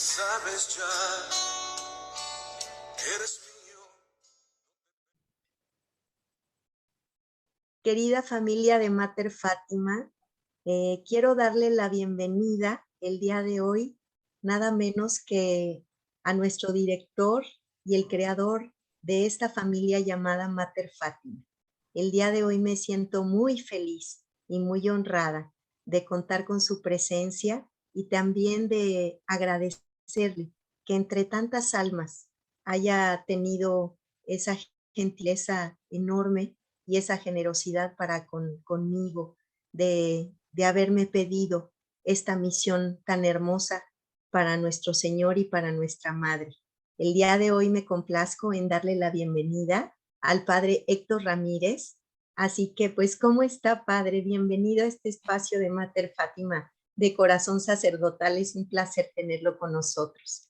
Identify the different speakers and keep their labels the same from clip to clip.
Speaker 1: sabes ya, eres mío.
Speaker 2: Querida familia de Mater Fátima, quiero darle la bienvenida el día de hoy, nada menos que a nuestro director y el creador de esta familia llamada Mater Fátima. El día de hoy me siento muy feliz y muy honrada de contar con su presencia y también de agradecerle que entre tantas almas haya tenido esa gentileza enorme y esa generosidad para conmigo de haberme pedido esta misión tan hermosa para nuestro Señor y para nuestra Madre. El día de hoy me complazco en darle la bienvenida al Padre Héctor Ramírez. Así que, pues, ¿cómo está, Padre? Bienvenido a este espacio de Mater Fátima de Corazón Sacerdotal. Es un placer tenerlo con nosotros.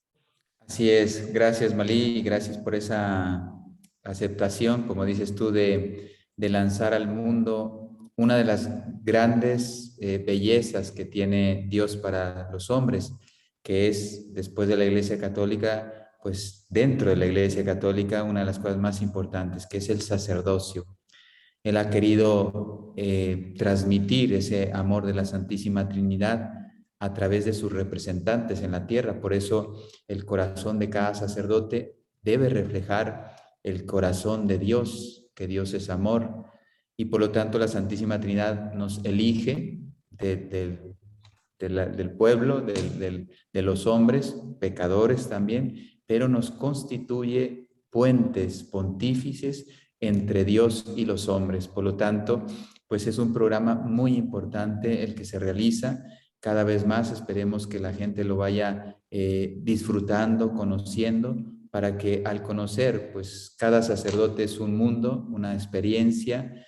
Speaker 3: Así es, gracias Malí y gracias por esa aceptación, como dices tú, de lanzar al mundo una de las grandes bellezas que tiene Dios para los hombres, que es, después de la Iglesia Católica, pues dentro de la Iglesia Católica, una de las cosas más importantes, que es el sacerdocio. Él ha querido transmitir ese amor de la Santísima Trinidad a través de sus representantes en la tierra. Por eso el corazón de cada sacerdote debe reflejar el corazón de Dios, que Dios es amor, y por lo tanto la Santísima Trinidad nos elige del pueblo, de los hombres, pecadores también, pero nos constituye puentes pontífices entre Dios y los hombres. Por lo tanto, pues es un programa muy importante el que se realiza. Cada vez más esperemos que la gente lo vaya disfrutando, conociendo, para que al conocer, pues cada sacerdote es un mundo, una experiencia,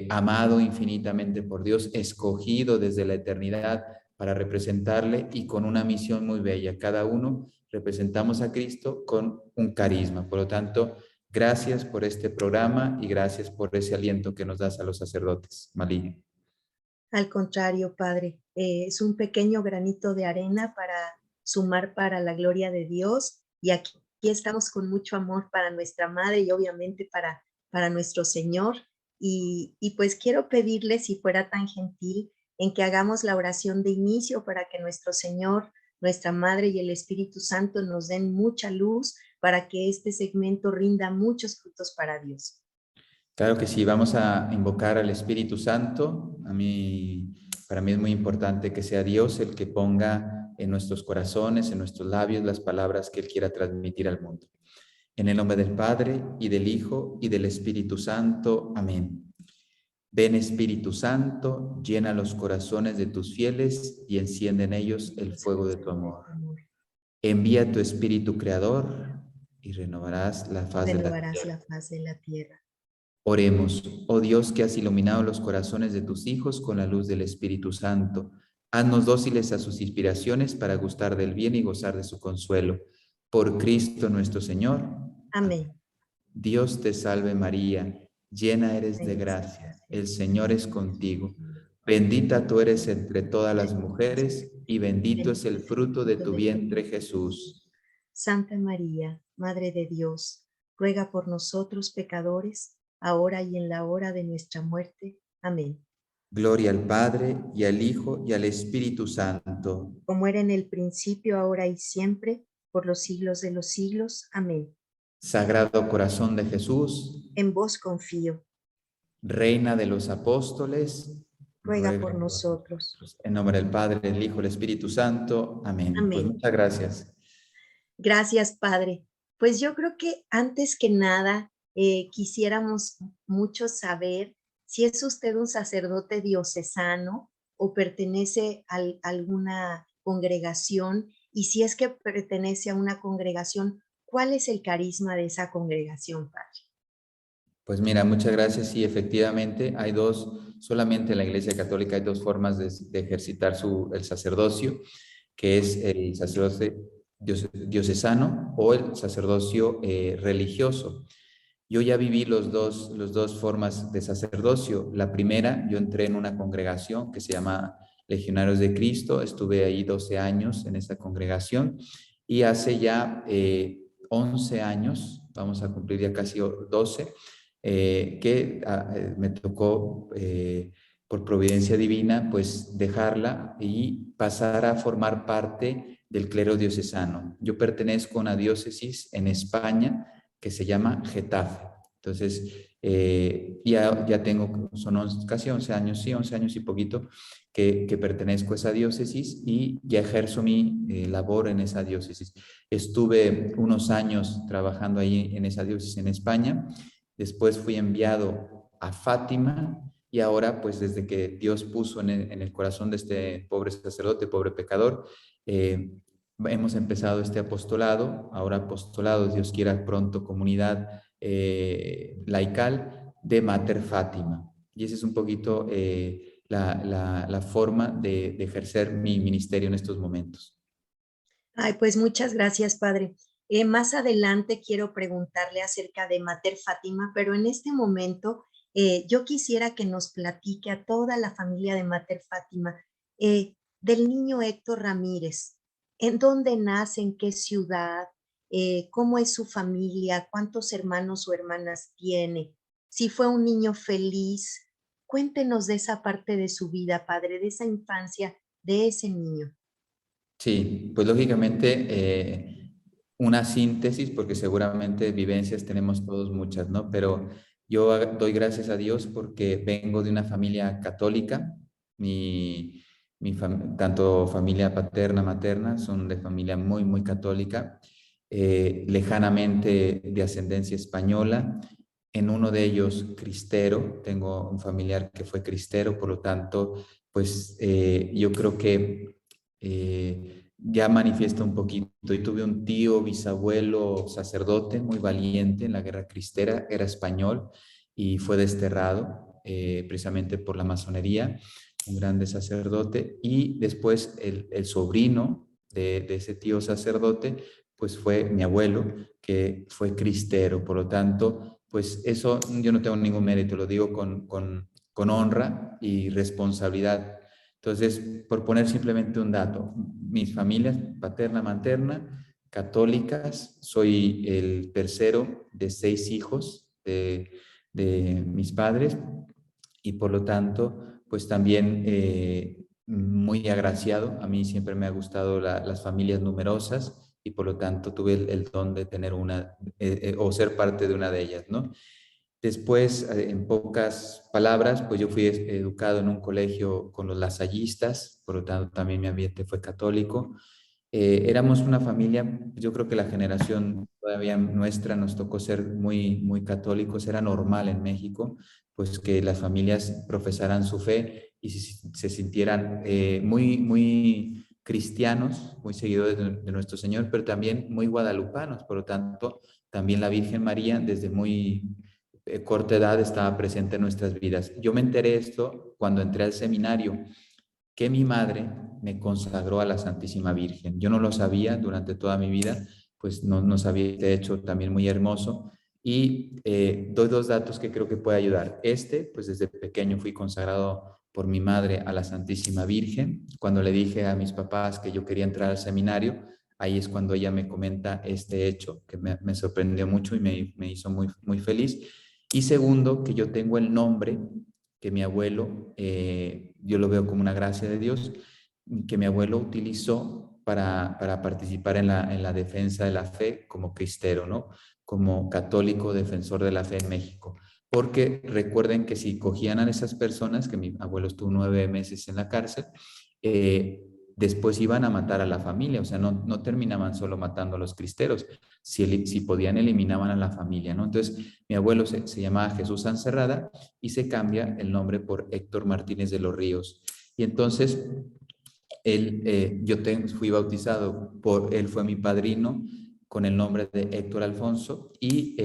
Speaker 3: amado infinitamente por Dios, escogido desde la eternidad para representarle y con una misión muy bella. Cada uno representamos a Cristo con un carisma. Por lo tanto, gracias por este programa y gracias por ese aliento que nos das a los sacerdotes. Malí.
Speaker 2: Al contrario, Padre, es un pequeño granito de arena para sumar para la gloria de Dios, y aquí estamos con mucho amor para nuestra Madre y obviamente para nuestro Señor. Y pues quiero pedirle, si fuera tan gentil, en que hagamos la oración de inicio para que nuestro Señor, nuestra Madre y el Espíritu Santo nos den mucha luz para que este segmento rinda muchos frutos para Dios.
Speaker 3: Claro que sí, vamos a invocar al Espíritu Santo. Para mí es muy importante que sea Dios el que ponga en nuestros corazones, en nuestros labios, las palabras que Él quiera transmitir al mundo. En el nombre del Padre, y del Hijo, y del Espíritu Santo. Amén. Ven, Espíritu Santo, llena los corazones de tus fieles y enciende en ellos el fuego de tu amor. Envía tu Espíritu Creador y renovarás la faz
Speaker 2: de la tierra.
Speaker 3: Oremos, oh Dios, que has iluminado los corazones de tus hijos con la luz del Espíritu Santo. Haznos dóciles a sus inspiraciones para gustar del bien y gozar de su consuelo. Por Cristo nuestro Señor.
Speaker 2: Amén.
Speaker 3: Dios te salve María, llena eres de gracia, el Señor es contigo. Bendita tú eres entre todas las mujeres y bendito es el fruto de tu vientre, Jesús.
Speaker 2: Santa María, Madre de Dios, ruega por nosotros pecadores, ahora y en la hora de nuestra muerte. Amén.
Speaker 3: Gloria al Padre, y al Hijo, y al Espíritu Santo.
Speaker 2: Como era en el principio, ahora y siempre, por los siglos de los siglos. Amén.
Speaker 3: Sagrado Corazón de Jesús,
Speaker 2: en vos confío.
Speaker 3: Reina de los Apóstoles,
Speaker 2: ruega por nosotros.
Speaker 3: En nombre del Padre, del Hijo, y del Espíritu Santo. Amén.
Speaker 2: Amén.
Speaker 3: Pues muchas gracias.
Speaker 2: Gracias, Padre. Pues yo creo que antes que nada quisiéramos mucho saber si es usted un sacerdote diocesano o pertenece a alguna congregación, y si es que pertenece a una congregación, ¿cuál es el carisma de esa congregación, Padre?
Speaker 3: Pues mira, muchas gracias. Sí, efectivamente, solamente en la Iglesia Católica hay dos formas de ejercitar el sacerdocio, que es el sacerdocio diocesano o el sacerdocio religioso. Yo ya viví las dos formas de sacerdocio. La primera, yo entré en una congregación que se llama Legionarios de Cristo. Estuve ahí 12 años en esa congregación y hace ya 11 años, vamos a cumplir ya casi 12, me tocó por providencia divina, pues dejarla y pasar a formar parte del clero diocesano. Yo pertenezco a una diócesis en España que se llama Getafe. Entonces, ya tengo, casi 11 años, sí, 11 años y poquito, que pertenezco a esa diócesis y ya ejerzo mi labor en esa diócesis. Estuve unos años trabajando ahí en esa diócesis en España, después fui enviado a Fátima y ahora, pues desde que Dios puso en el corazón de este pobre sacerdote, pobre pecador, hemos empezado este apostolado, ahora apostolado, Dios quiera pronto, comunidad laical de Mater Fátima. Y esa es un poquito la forma de ejercer mi ministerio en estos momentos.
Speaker 2: Ay, pues muchas gracias, padre. Más adelante quiero preguntarle acerca de Mater Fátima, pero en este momento yo quisiera que nos platique a toda la familia de Mater Fátima del niño Héctor Ramírez. ¿En dónde nace? ¿En qué ciudad? ¿Cómo es su familia? ¿Cuántos hermanos o hermanas tiene? Si fue un niño feliz. Cuéntenos de esa parte de su vida, padre, de esa infancia de ese niño.
Speaker 3: Sí, pues lógicamente una síntesis, porque seguramente vivencias tenemos todos muchas, ¿no? Pero yo doy gracias a Dios porque vengo de una familia católica, tanto familia paterna, materna, son de familia muy, muy católica, lejanamente de ascendencia española. En uno de ellos cristero, tengo un familiar que fue cristero, por lo tanto, pues yo creo que ya manifiesta un poquito. Y tuve un tío, bisabuelo, sacerdote muy valiente en la guerra cristera, era español y fue desterrado precisamente por la masonería, un grande sacerdote. Y después el sobrino de ese tío sacerdote, pues fue mi abuelo, que fue cristero. Por lo tanto, pues eso yo no tengo ningún mérito, lo digo con honra y responsabilidad. Entonces, por poner simplemente un dato, mis familias paterna, materna, católicas, soy el tercero de 6 hijos de mis padres y por lo tanto, pues también muy agraciado. A mí siempre me ha gustado las familias numerosas y por lo tanto tuve el don de tener una o ser parte de una de ellas, ¿no? Después, en pocas palabras, pues yo fui educado en un colegio con los lasallistas, por lo tanto también mi ambiente fue católico. Éramos una familia, yo creo que la generación todavía nuestra nos tocó ser muy, muy católicos, era normal en México, pues que las familias profesaran su fe y se sintieran muy, muy cristianos, muy seguidores de nuestro Señor, pero también muy guadalupanos, por lo tanto, también la Virgen María desde muy corta edad estaba presente en nuestras vidas. Yo me enteré esto cuando entré al seminario, que mi madre me consagró a la Santísima Virgen. Yo no lo sabía durante toda mi vida, pues no sabía este hecho también muy hermoso. Y doy 2 datos que creo que puede ayudar. Pues desde pequeño fui consagrado por mi madre a la Santísima Virgen. Cuando le dije a mis papás que yo quería entrar al seminario, ahí es cuando ella me comenta este hecho, que me sorprendió mucho y me hizo muy, muy feliz. Y segundo, que yo tengo el nombre que mi abuelo, yo lo veo como una gracia de Dios, que mi abuelo utilizó para participar en la defensa de la fe como cristero, ¿no? Como católico defensor de la fe en México. Porque recuerden que si cogían a esas personas, que mi abuelo estuvo 9 meses en la cárcel, después iban a matar a la familia, o sea, no terminaban solo matando a los cristeros, si podían eliminaban a la familia, ¿no? Entonces, mi abuelo se llamaba Jesús Ancerrada y se cambia el nombre por Héctor Martínez de los Ríos. Y entonces, fui bautizado él fue mi padrino con el nombre de Héctor Alfonso y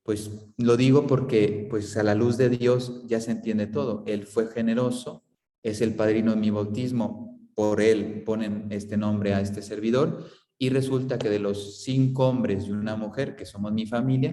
Speaker 3: pues lo digo porque pues a la luz de Dios ya se entiende todo. Él fue generoso, es el padrino de mi bautismo, por él ponen este nombre a este servidor y resulta que de los 5 hombres y una mujer que somos mi familia,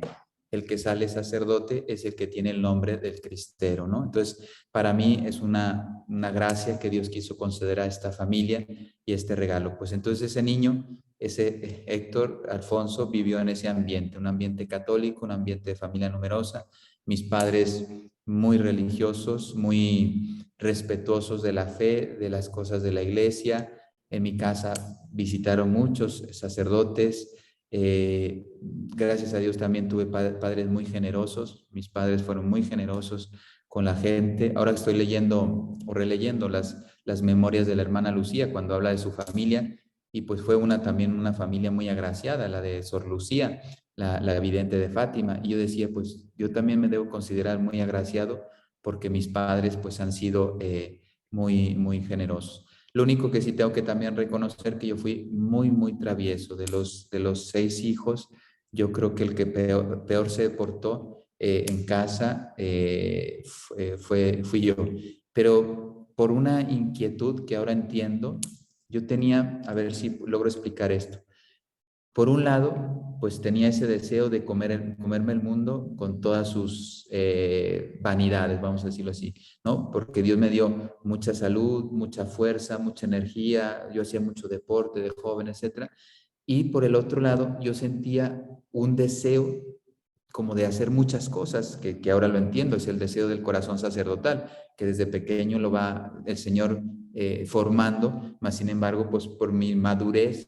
Speaker 3: el que sale sacerdote es el que tiene el nombre del cristero, ¿no? Entonces, para mí es una gracia que Dios quiso conceder a esta familia y este regalo. Pues entonces ese niño ese Héctor Alfonso vivió en ese ambiente, un ambiente católico, un ambiente de familia numerosa, mis padres muy religiosos, muy respetuosos de la fe, de las cosas de la iglesia. En mi casa visitaron muchos sacerdotes. Gracias a Dios también tuve padres muy generosos. Mis padres fueron muy generosos con la gente. Ahora estoy leyendo o releyendo las memorias de la hermana Lucía cuando habla de su familia, y pues fue también una familia muy agraciada, la de Sor Lucía, la vidente de Fátima. Y yo decía, pues yo también me debo considerar muy agraciado porque mis padres pues han sido muy, muy generosos. Lo único que sí tengo que también reconocer que yo fui muy, muy travieso. De los 6 hijos, yo creo que el que peor se portó en casa fui yo. Pero por una inquietud que ahora entiendo, yo tenía, a ver si logro explicar esto. Por un lado, pues tenía ese deseo de comerme el mundo con todas sus vanidades, vamos a decirlo así, ¿no? Porque Dios me dio mucha salud, mucha fuerza, mucha energía, yo hacía mucho deporte de joven, etcétera. Y por el otro lado, yo sentía un deseo como de hacer muchas cosas, que ahora lo entiendo, es el deseo del corazón sacerdotal, que desde pequeño lo va el Señor formando, más sin embargo, pues por mi madurez,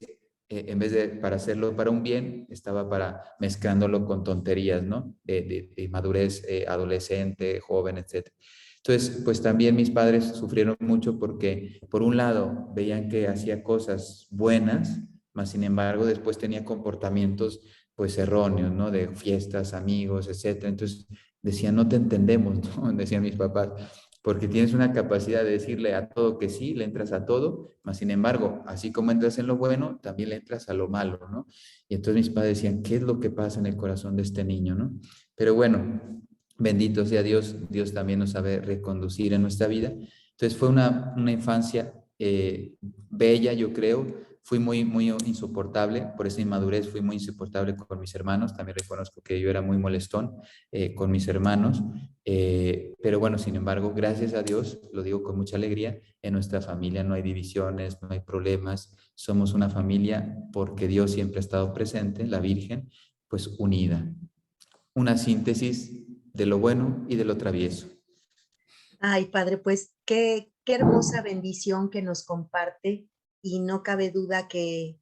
Speaker 3: en vez de para hacerlo para un bien, estaba para mezclándolo con tonterías, ¿no? De madurez adolescente, joven, etcétera. Entonces, pues también mis padres sufrieron mucho porque, por un lado, veían que hacía cosas buenas, más sin embargo, después tenía comportamientos pues erróneos, ¿no? De fiestas, amigos, etcétera. Entonces decían, no te entendemos, ¿no? Decían mis papás, porque tienes una capacidad de decirle a todo que sí, le entras a todo, mas sin embargo, así como entras en lo bueno, también le entras a lo malo, ¿no? Y entonces mis padres decían, ¿qué es lo que pasa en el corazón de este niño, ¿no? Pero bueno, bendito sea Dios, Dios también nos sabe reconducir en nuestra vida. Entonces fue una infancia bella, yo creo. Fui muy, muy insoportable, por esa inmadurez fui muy insoportable con mis hermanos. También reconozco que yo era muy molestón con mis hermanos. Pero bueno, sin embargo, gracias a Dios, lo digo con mucha alegría, en nuestra familia no hay divisiones, no hay problemas. Somos una familia porque Dios siempre ha estado presente, la Virgen, pues unida. Una síntesis de lo bueno y de lo travieso.
Speaker 2: Ay, padre, pues qué hermosa bendición que nos comparte y no cabe duda que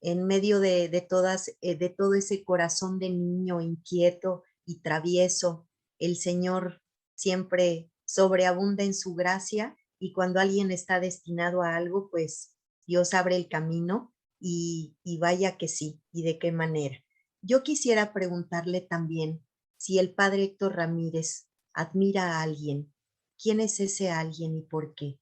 Speaker 2: en medio de todas, de todo ese corazón de niño inquieto y travieso, el Señor siempre sobreabunda en su gracia y cuando alguien está destinado a algo, pues Dios abre el camino y vaya que sí, y de qué manera. Yo quisiera preguntarle también si el padre Héctor Ramírez admira a alguien. ¿Quién es ese alguien y por qué?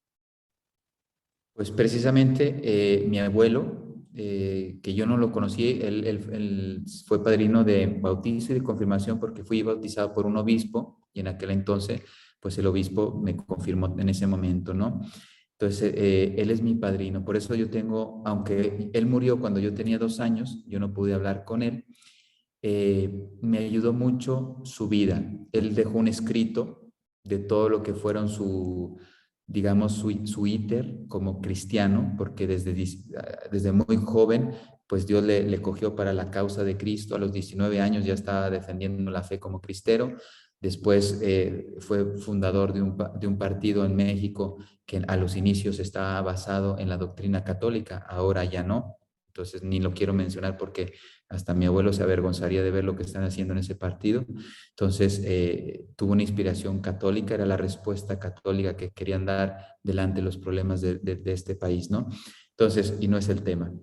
Speaker 3: Pues precisamente mi abuelo, que yo no lo conocí, él fue padrino de bautizo y de confirmación porque fui bautizado por un obispo y en aquel entonces, pues el obispo me confirmó en ese momento, ¿no? Entonces, él es mi padrino, por eso yo tengo, aunque él murió cuando yo tenía 2 años, yo no pude hablar con él, me ayudó mucho su vida. Él dejó un escrito de todo lo que fueron digamos, su íter como cristiano, porque desde muy joven, pues Dios le cogió para la causa de Cristo. A los 19 años ya estaba defendiendo la fe como cristero. Después fue fundador de un partido en México que a los inicios estaba basado en la doctrina católica, ahora ya no. Entonces ni lo quiero mencionar porque hasta mi abuelo se avergonzaría de ver lo que están haciendo en ese partido. Entonces, tuvo una inspiración católica, era la respuesta católica que querían dar delante de los problemas de este país, ¿no? Entonces, y no es el tema.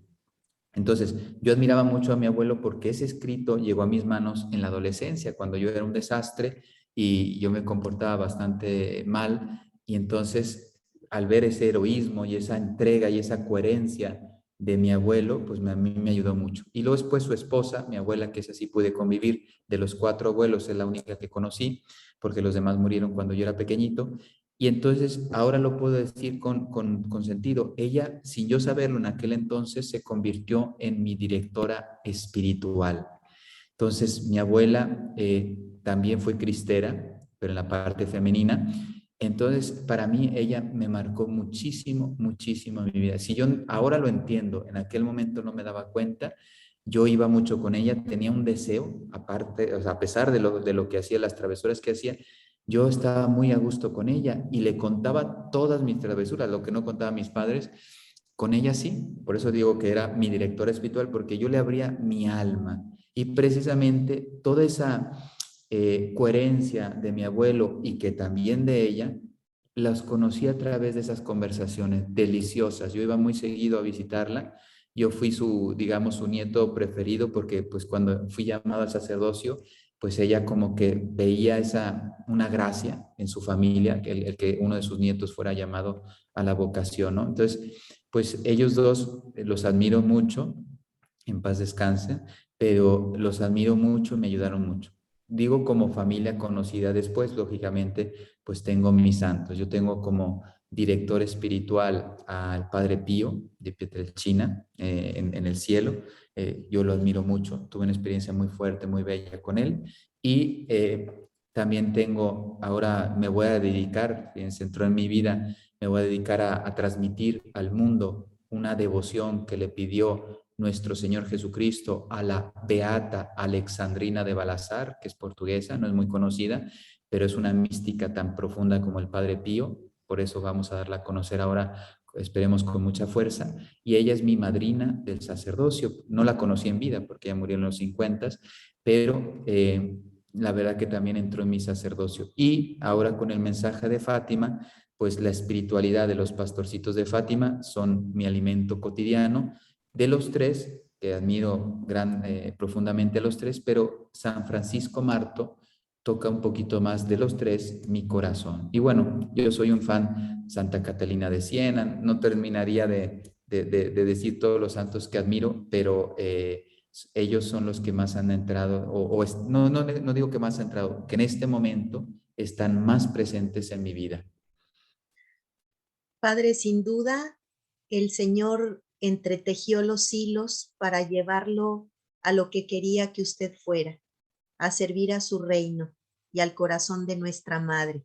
Speaker 3: Entonces, yo admiraba mucho a mi abuelo porque ese escrito llegó a mis manos en la adolescencia, cuando yo era un desastre y yo me comportaba bastante mal. Y entonces, al ver ese heroísmo y esa entrega y esa coherencia de mi abuelo, pues a mí me ayudó mucho. Y luego después su esposa, mi abuela, que es así, pude convivir. De los 4 abuelos, es la única que conocí, porque los demás murieron cuando yo era pequeñito. Y entonces ahora lo puedo decir con sentido. Ella, sin yo saberlo en aquel entonces, se convirtió en mi directora espiritual. Entonces mi abuela también fue cristera, pero en la parte femenina. Entonces, para mí, ella me marcó muchísimo, muchísimo en mi vida. Si yo ahora lo entiendo, en aquel momento no me daba cuenta, yo iba mucho con ella, tenía un deseo, aparte, o sea, a pesar de lo que hacía, las travesuras que hacía, yo estaba muy a gusto con ella y le contaba todas mis travesuras, lo que no contaba a mis padres, con ella sí. Por eso digo que era mi directora espiritual, porque yo le abría mi alma. Y precisamente toda esa coherencia de mi abuelo y que también de ella, las conocí a través de esas conversaciones deliciosas. Yo iba muy seguido a visitarla. Yo fui su, digamos, su nieto preferido porque pues cuando fui llamado al sacerdocio, pues ella como que veía una gracia en su familia, el que uno de sus nietos fuera llamado a la vocación, ¿no? Entonces, pues ellos dos los admiro mucho, en paz descansen, pero los admiro mucho y me ayudaron mucho. Digo como familia conocida después, lógicamente, pues tengo mis santos. Yo tengo como director espiritual al Padre Pío de Pietrelcina en el cielo. Yo lo admiro mucho, tuve una experiencia muy fuerte, muy bella con él. Y también tengo, ahora me voy a dedicar, fíjense, entró en mi vida, me voy a dedicar a transmitir al mundo una devoción que le pidió nuestro Señor Jesucristo a la beata Alexandrina de Balazar, que es portuguesa, no es muy conocida, pero es una mística tan profunda como el Padre Pío, por eso vamos a darla a conocer ahora, esperemos con mucha fuerza, y ella es mi madrina del sacerdocio. No la conocí en vida porque ella murió en los 50, pero la verdad que también entró en mi sacerdocio. Y ahora con el mensaje de Fátima, pues la espiritualidad de los pastorcitos de Fátima son mi alimento cotidiano. De los tres, que admiro profundamente a los tres, pero San Francisco Marto toca un poquito más de los tres mi corazón. Y bueno, yo soy un fan Santa Catalina de Siena, no terminaría de decir todos los santos que admiro, pero ellos son los que más han entrado, no digo que más han entrado, que en este momento están más presentes en mi vida.
Speaker 2: Padre, sin duda, el Señor entretejió los hilos para llevarlo a lo que quería que usted fuera, a servir a su reino y al corazón de nuestra Madre.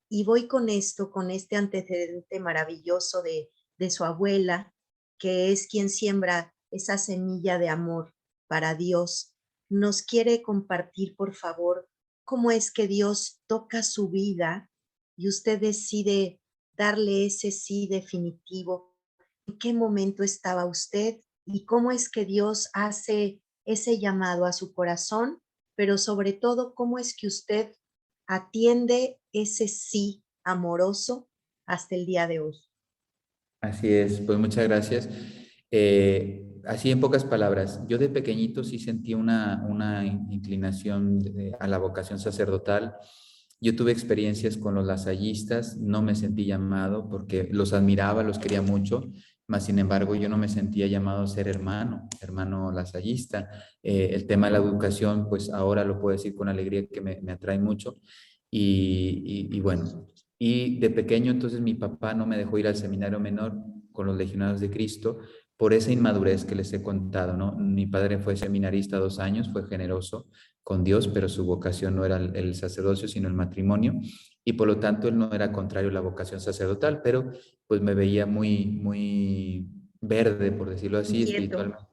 Speaker 2: Y voy con esto, con este antecedente maravilloso de su abuela, que es quien siembra esa semilla de amor para Dios. Nos quiere compartir, por favor, cómo es que Dios toca su vida y usted decide darle ese sí definitivo. ¿En qué momento estaba usted y cómo es que Dios hace ese llamado a su corazón? Pero sobre todo, ¿cómo es que usted atiende ese sí amoroso hasta el día de hoy?
Speaker 3: Así es, pues muchas gracias. Así en pocas palabras, yo de pequeñito sí sentí una inclinación a la vocación sacerdotal. Yo tuve experiencias con los lasallistas, no me sentí llamado porque los admiraba, los quería mucho, mas sin embargo yo no me sentía llamado a ser hermano lasallista. El tema de la educación, pues ahora lo puedo decir con alegría que me atrae mucho. Y bueno, y de pequeño entonces mi papá no me dejó ir al seminario menor con los legionarios de Cristo por esa inmadurez que les he contado, ¿no? Mi padre fue seminarista 2 años, fue generoso con Dios, pero su vocación no era el sacerdocio, sino el matrimonio, y por lo tanto él no era contrario a la vocación sacerdotal, pero pues me veía muy verde, por decirlo así,
Speaker 2: Inquieto.
Speaker 3: espiritualmente.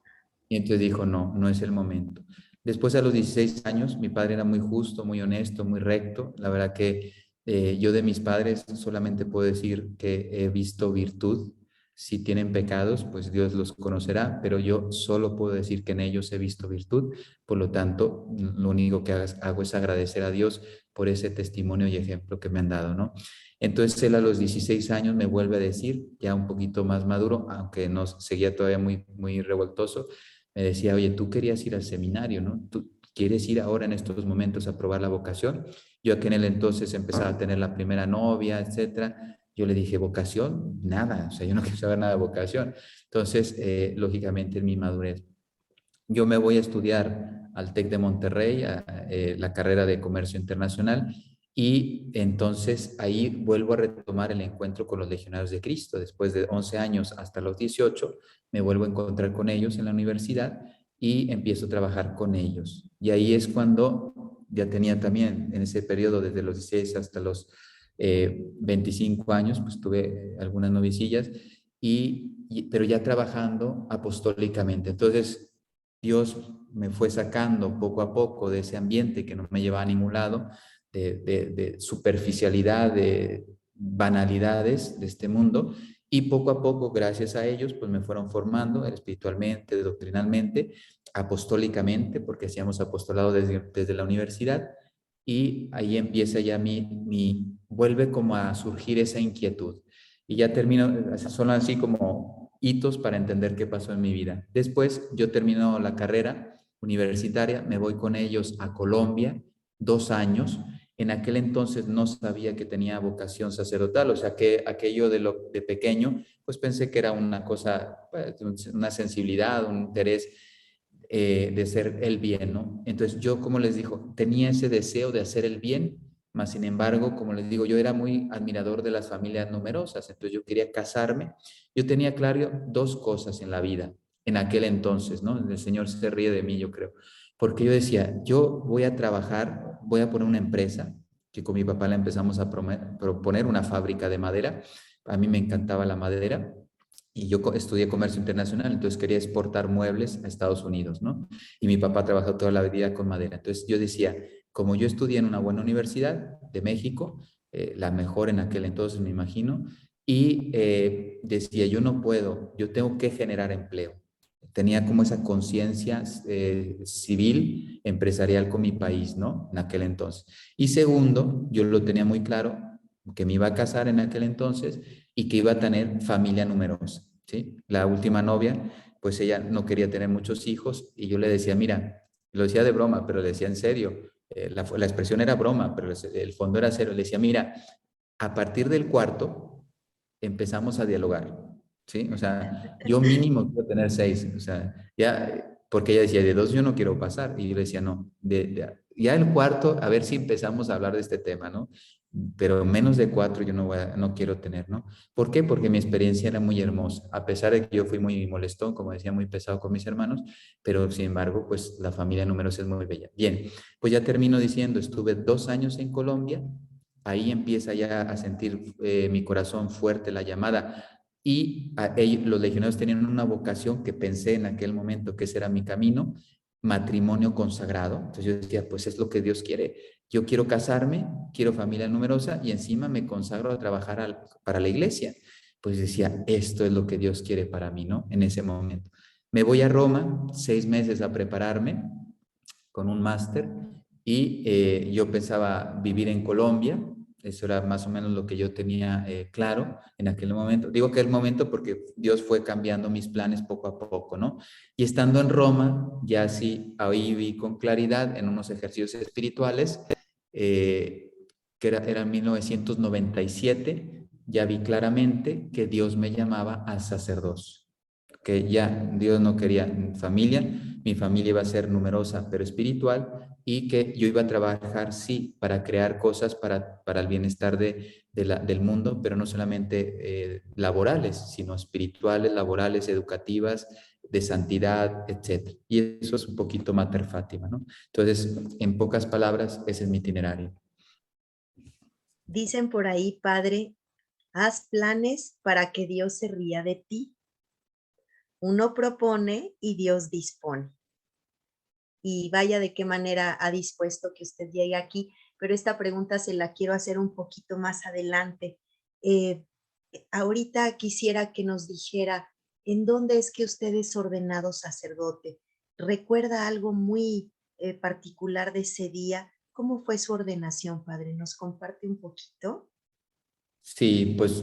Speaker 3: Y entonces dijo, no, no es el momento. Después a los 16 años, mi padre era muy justo, muy honesto, muy recto. La verdad que yo de mis padres solamente puedo decir que he visto virtud. Si tienen pecados, pues Dios los conocerá, pero yo solo puedo decir que en ellos he visto virtud. Por lo tanto, lo único que hago es agradecer a Dios por ese testimonio y ejemplo que me han dado, ¿no? Entonces él a los 16 años me vuelve a decir, ya un poquito más maduro, aunque no seguía todavía muy revoltoso, me decía, oye, tú querías ir al seminario, ¿no? ¿Tú quieres ir ahora en estos momentos a probar la vocación? Yo aquí en el entonces empezaba a tener la primera novia, etcétera. Yo le dije, ¿vocación? Nada, o sea, yo no quiero saber nada de vocación. Entonces, lógicamente, en mi madurez, yo me voy a estudiar al TEC de Monterrey, la carrera de Comercio Internacional, y entonces ahí vuelvo a retomar el encuentro con los legionarios de Cristo. Después de 11 años hasta los 18, me vuelvo a encontrar con ellos en la universidad y empiezo a trabajar con ellos. Y ahí es cuando ya tenía también, en ese periodo, desde los 16 hasta los 25 años, pues tuve algunas novicillas, pero ya trabajando apostólicamente. Entonces, Dios me fue sacando poco a poco de ese ambiente que no me llevaba a ningún lado, de superficialidad, de banalidades de este mundo, y poco a poco, gracias a ellos, pues me fueron formando espiritualmente, doctrinalmente, apostólicamente, porque hacíamos apostolado desde la universidad, y ahí empieza ya vuelve como a surgir esa inquietud. Y ya termino, son así como hitos para entender qué pasó en mi vida. Después yo termino la carrera universitaria, me voy con ellos a Colombia, 2 años. En aquel entonces no sabía que tenía vocación sacerdotal, o sea que aquello de pequeño, pues pensé que era una cosa, pues, una sensibilidad, un interés de hacer el bien, ¿no? Entonces yo, como les digo, tenía ese deseo de hacer el bien, mas sin embargo, como les digo, yo era muy admirador de las familias numerosas, entonces yo quería casarme. Yo tenía claro dos cosas en la vida, en aquel entonces, ¿no? El Señor se ríe de mí, yo creo, porque yo decía, yo voy a trabajar, voy a poner una empresa, que con mi papá la empezamos a proponer una fábrica de madera. A mí me encantaba la madera y yo estudié comercio internacional, entonces quería exportar muebles a Estados Unidos, ¿no? Y mi papá trabajó toda la vida con madera. Entonces yo decía, como yo estudié en una buena universidad de México, la mejor en aquel entonces, me imagino, y decía, yo no puedo, yo tengo que generar empleo. Tenía como esa conciencia civil, empresarial con mi país, ¿no? En aquel entonces. Y segundo, yo lo tenía muy claro, que me iba a casar en aquel entonces y que iba a tener familia numerosa, ¿sí? La última novia, pues ella no quería tener muchos hijos y yo le decía, mira, lo decía de broma, pero le decía en serio, la expresión era broma, pero el fondo era serio. Le decía, mira, a partir del cuarto empezamos a dialogar, ¿sí? O sea, yo mínimo quiero tener 6, o sea, ya, porque ella decía, de 2 yo no quiero pasar, y yo le decía, no, ya el cuarto, a ver si empezamos a hablar de este tema, ¿no? Pero menos de 4 yo no quiero tener, ¿no? ¿Por qué? Porque mi experiencia era muy hermosa, a pesar de que yo fui muy molestón, como decía, muy pesado con mis hermanos, pero sin embargo, pues la familia numerosa es muy bella. Bien, pues ya termino diciendo, estuve 2 años en Colombia, ahí empieza ya a sentir mi corazón fuerte la llamada. Y los legionarios tenían una vocación que pensé en aquel momento que ese era mi camino, matrimonio consagrado. Entonces yo decía, pues es lo que Dios quiere. Yo quiero casarme, quiero familia numerosa y encima me consagro a trabajar para la iglesia. Pues decía, esto es lo que Dios quiere para mí, ¿no? En ese momento. Me voy a Roma 6 meses a prepararme con un máster y yo pensaba vivir en Colombia. Eso era más o menos lo que yo tenía claro en aquel momento. Digo que el momento porque Dios fue cambiando mis planes poco a poco, ¿no? Y estando en Roma, ya sí, ahí vi con claridad en unos ejercicios espirituales, eh, que era en 1997, ya vi claramente que Dios me llamaba al sacerdocio, que ya Dios no quería familia, mi familia iba a ser numerosa pero espiritual, y que yo iba a trabajar, sí, para crear cosas para el bienestar del mundo, pero no solamente laborales, sino espirituales, laborales, educativas, de santidad, etc. Y eso es un poquito Mater Fátima, ¿no? Entonces, en pocas palabras, ese es mi itinerario.
Speaker 2: Dicen por ahí, padre, haz planes para que Dios se ría de ti. Uno propone y Dios dispone. Y vaya de qué manera ha dispuesto que usted llegue aquí, pero esta pregunta se la quiero hacer un poquito más adelante. Eh, Ahorita quisiera que nos dijera, ¿en dónde es que usted es ordenado sacerdote? ¿Recuerda algo muy particular de ese día? ¿Cómo fue su ordenación, padre? ¿Nos comparte un poquito?
Speaker 3: Sí, pues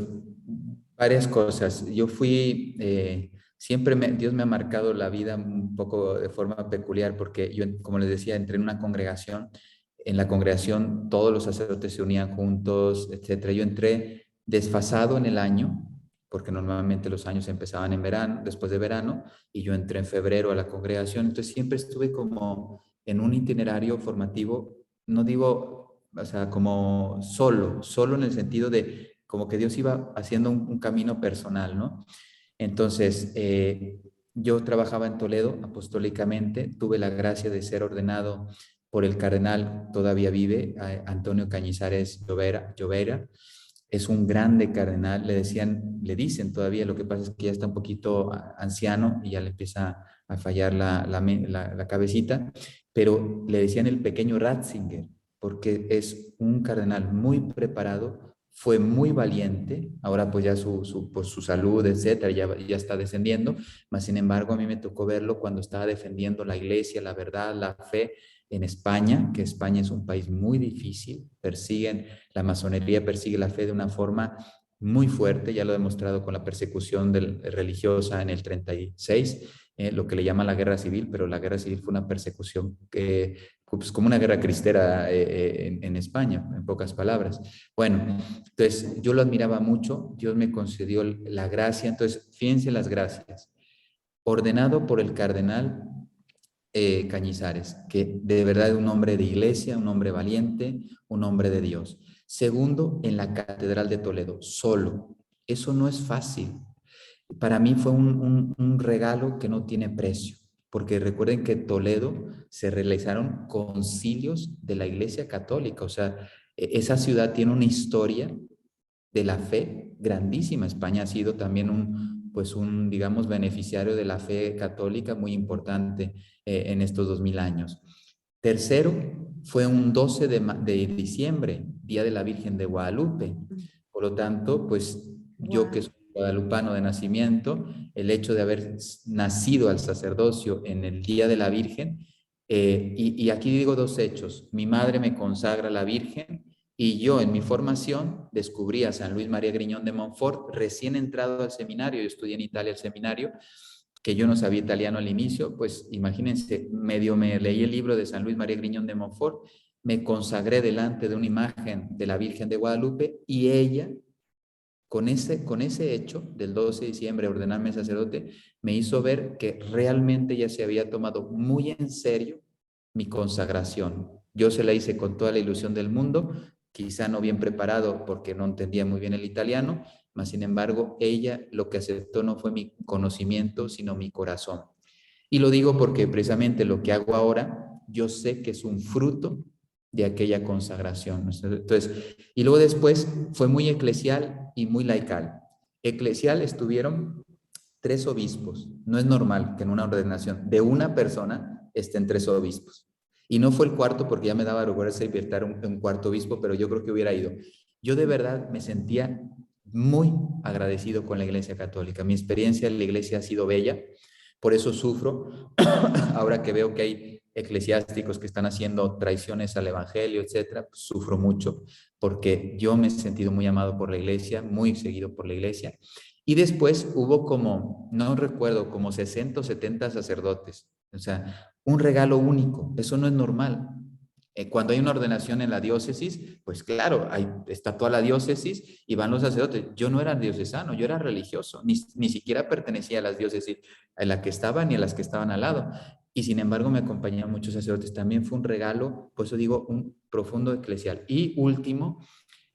Speaker 3: varias cosas. Yo fui, siempre Dios me ha marcado la vida un poco de forma peculiar porque yo, como les decía, entré en una congregación. En la congregación todos los sacerdotes se unían juntos, etcétera. Yo entré desfasado en el año, porque normalmente los años empezaban en verano, después de verano, y yo entré en febrero a la congregación. Entonces siempre estuve como en un itinerario formativo, no digo, o sea, como solo en el sentido de como que Dios iba haciendo un camino personal, ¿no? Entonces, yo trabajaba en Toledo apostólicamente, tuve la gracia de ser ordenado por el cardenal, todavía vive, Antonio Cañizares Llovera. Es un grande cardenal, le dicen todavía, lo que pasa es que ya está un poquito anciano y ya le empieza a fallar la cabecita, pero le decían el pequeño Ratzinger, porque es un cardenal muy preparado, fue muy valiente, ahora pues ya por su salud, etcétera, ya está descendiendo, mas sin embargo a mí me tocó verlo cuando estaba defendiendo la iglesia, la verdad, la fe en España, que España es un país muy difícil, la masonería persigue la fe de una forma muy fuerte, ya lo he demostrado con la persecución religiosa en el 36, lo que le llama la guerra civil, pero la guerra civil fue una persecución pues como una guerra cristera en España, en pocas palabras. Bueno, entonces yo lo admiraba mucho, Dios me concedió la gracia, entonces fíjense las gracias. Ordenado por el cardenal Cañizares, que de verdad es un hombre de iglesia, un hombre valiente, un hombre de Dios. Segundo, en la Catedral de Toledo, solo. Eso no es fácil. Para mí fue un regalo que no tiene precio, porque recuerden que en Toledo se realizaron concilios de la Iglesia Católica, o sea, esa ciudad tiene una historia de la fe grandísima. España ha sido también digamos, beneficiario de la fe católica muy importante en estos 2000 años. Tercero, fue un 12 de diciembre, Día de la Virgen de Guadalupe. Por lo tanto, pues yo que
Speaker 2: Wow.
Speaker 3: soy guadalupano de nacimiento, el hecho de haber nacido al sacerdocio en el Día de la Virgen, y aquí digo dos hechos, mi madre me consagra a la Virgen y yo en mi formación descubrí a San Luis María Griñón de Montfort, recién entrado al seminario, yo estudié en Italia el seminario, que yo no sabía italiano al inicio, pues imagínense, medio me leí el libro de San Luis María Griñón de Montfort, me consagré delante de una imagen de la Virgen de Guadalupe y ella, con ese hecho del 12 de diciembre, ordenarme sacerdote, me hizo ver que realmente ya se había tomado muy en serio mi consagración. Yo se la hice con toda la ilusión del mundo, quizá no bien preparado porque no entendía muy bien el italiano, mas sin embargo ella lo que aceptó no fue mi conocimiento, sino mi corazón. Y lo digo porque precisamente lo que hago ahora, yo sé que es un fruto de aquella consagración. Entonces, y luego después fue muy eclesial y muy laical. Eclesial estuvieron 3 obispos. No es normal que en una ordenación de una persona estén 3 obispos. Y no fue el cuarto porque ya me daba vergüenza invitar un cuarto obispo, pero yo creo que hubiera ido. Yo de verdad me sentía muy agradecido con la Iglesia Católica. Mi experiencia en la Iglesia ha sido bella, por eso sufro ahora que veo que hay eclesiásticos que están haciendo traiciones al Evangelio, etcétera, pues sufro mucho porque yo me he sentido muy amado por la Iglesia, muy seguido por la Iglesia. Y después hubo como, no recuerdo, como 60 o 70 sacerdotes. O sea, un regalo único. Eso no es normal. Cuando hay una ordenación en la diócesis, pues claro, está toda la diócesis y van los sacerdotes. Yo no era diocesano, yo era religioso, ni siquiera pertenecía a las diócesis a la que estaba ni a las que estaban al lado. Y sin embargo me acompañaban muchos sacerdotes. También fue un regalo, por eso digo, un profundo eclesial. Y último,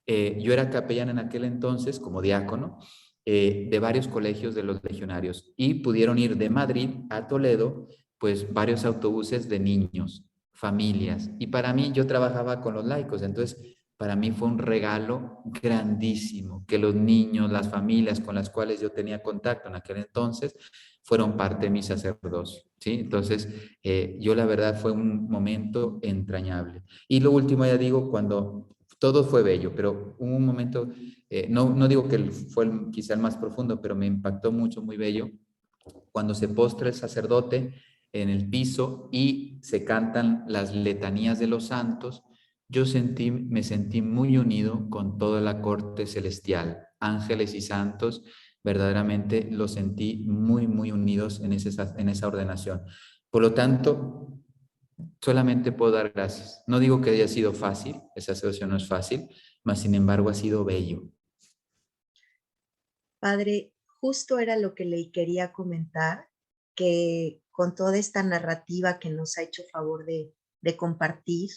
Speaker 3: yo era capellán en aquel entonces como diácono de varios colegios de los legionarios y pudieron ir de Madrid a Toledo pues varios autobuses de niños, familias. Y para mí yo trabajaba con los laicos, entonces para mí fue un regalo grandísimo que los niños, las familias con las cuales yo tenía contacto en aquel entonces fueron parte de mi sacerdocio. ¿Sí? Entonces, yo la verdad fue un momento entrañable. Y lo último, ya digo, cuando todo fue bello, pero hubo un momento, no digo que fue quizá el más profundo, pero me impactó mucho, muy bello, cuando se postra el sacerdote en el piso y se cantan las letanías de los santos. Me sentí muy unido con toda la corte celestial, ángeles y santos, verdaderamente los sentí muy, muy unidos en esa ordenación. Por lo tanto, solamente puedo dar gracias. No digo que haya sido fácil, esa asociación no es fácil, mas sin embargo ha sido bello.
Speaker 2: Padre, justo era lo que le quería comentar, que con toda esta narrativa que nos ha hecho favor de compartir,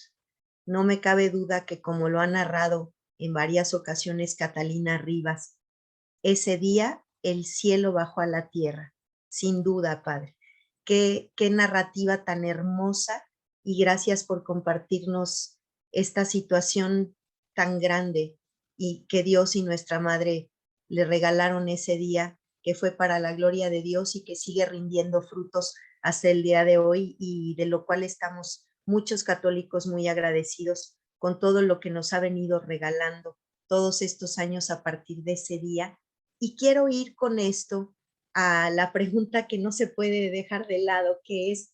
Speaker 2: no me cabe duda que como lo ha narrado en varias ocasiones Catalina Rivas, ese día el cielo bajó a la tierra, sin duda, Padre. Qué narrativa tan hermosa y gracias por compartirnos esta situación tan grande y que Dios y nuestra Madre le regalaron ese día, que fue para la gloria de Dios y que sigue rindiendo frutos hasta el día de hoy, y de lo cual estamos muchos católicos muy agradecidos con todo lo que nos ha venido regalando todos estos años a partir de ese día. Y quiero ir con esto a la pregunta que no se puede dejar de lado, que es: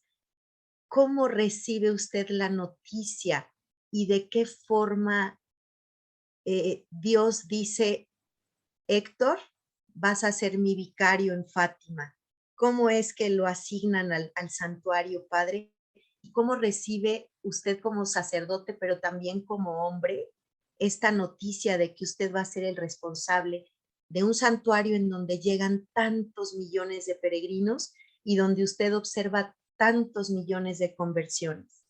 Speaker 2: ¿cómo recibe usted la noticia y de qué forma Dios dice: Héctor, vas a ser mi vicario en Fátima? ¿Cómo es que lo asignan al santuario, padre? ¿Y cómo recibe usted como sacerdote, pero también como hombre, esta noticia de que usted va a ser el responsable de un santuario en donde llegan tantos millones de peregrinos y donde usted observa tantos millones de conversiones?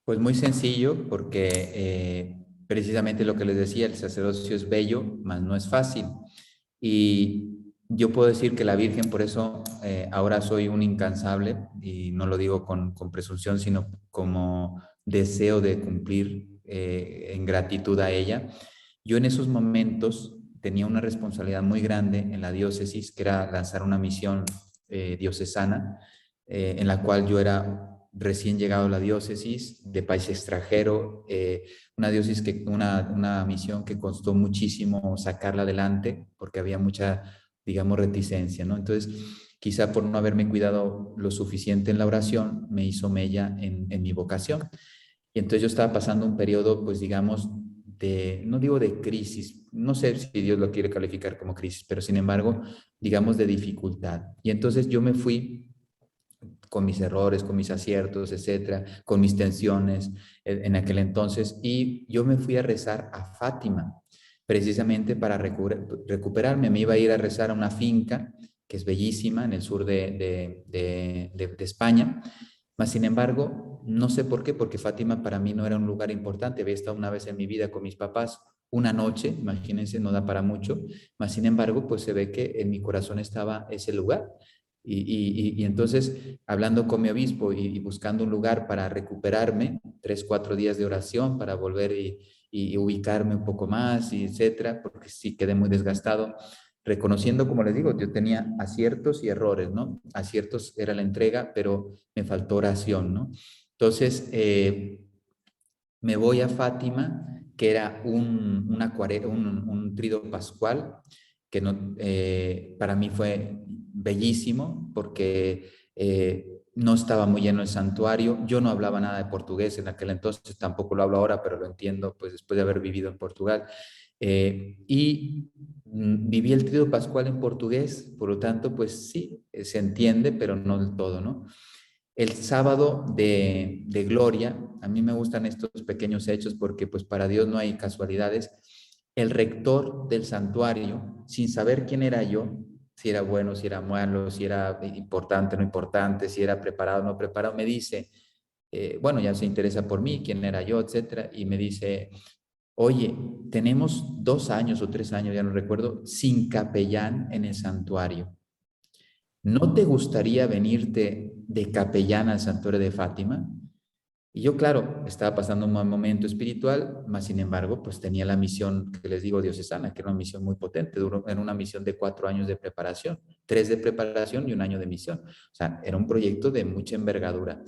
Speaker 3: Pues muy sencillo, porque precisamente lo que les decía, el sacerdocio es bello, mas no es fácil. Y yo puedo decir que la Virgen, por eso ahora soy un incansable, y no lo digo con presunción, sino como deseo de cumplir en gratitud a ella. Yo en esos momentos tenía una responsabilidad muy grande en la diócesis, que era lanzar una misión diocesana, en la cual yo era recién llegado a la diócesis de país extranjero, una misión que costó muchísimo sacarla adelante porque había mucha, digamos, reticencia, ¿no? Entonces, quizá por no haberme cuidado lo suficiente en la oración, me hizo mella en mi vocación. Y entonces yo estaba pasando un periodo, pues digamos, no digo de crisis, no sé si Dios lo quiere calificar como crisis, pero sin embargo, digamos de dificultad. Y entonces yo me fui con mis errores, con mis aciertos, etcétera, con mis tensiones en aquel entonces, y yo me fui a rezar a Fátima, precisamente para recuperarme. Me iba a ir a rezar a una finca que es bellísima en el sur de España, mas sin embargo, no sé por qué, porque Fátima para mí no era un lugar importante. Había estado una vez en mi vida con mis papás, una noche, imagínense, no da para mucho, mas sin embargo, pues se ve que en mi corazón estaba ese lugar. Y entonces, hablando con mi obispo y buscando un lugar para recuperarme, 3, 4 días de oración para volver y ubicarme un poco más, y etcétera, porque sí quedé muy desgastado, reconociendo, como les digo, yo tenía aciertos y errores, ¿no? Aciertos era la entrega, pero me faltó oración, ¿no? Entonces, me voy a Fátima, que era un trido pascual, que no, para mí fue bellísimo, porque no estaba muy lleno el santuario. Yo no hablaba nada de portugués en aquel entonces, tampoco lo hablo ahora, pero lo entiendo pues después de haber vivido en Portugal. Viví el trido pascual en portugués, por lo tanto, pues sí, se entiende, pero no del todo, ¿no? El sábado de gloria, a mí me gustan estos pequeños hechos porque pues para Dios no hay casualidades. El rector del santuario, sin saber quién era yo, si era bueno, si era malo, si era importante, no importante, si era preparado, no preparado, me dice, bueno, ya se interesa por mí, quién era yo, etcétera, y me dice: oye, tenemos 2 años o 3 años, ya no recuerdo, sin capellán en el santuario. ¿No te gustaría venirte de capellán al santuario de Fátima? Y yo, claro, estaba pasando un mal momento espiritual, mas sin embargo, pues tenía la misión que les digo diocesana, que era una misión muy potente, era una misión de 4 años de preparación, 3 de preparación y un año de misión. O sea, era un proyecto de mucha envergadura.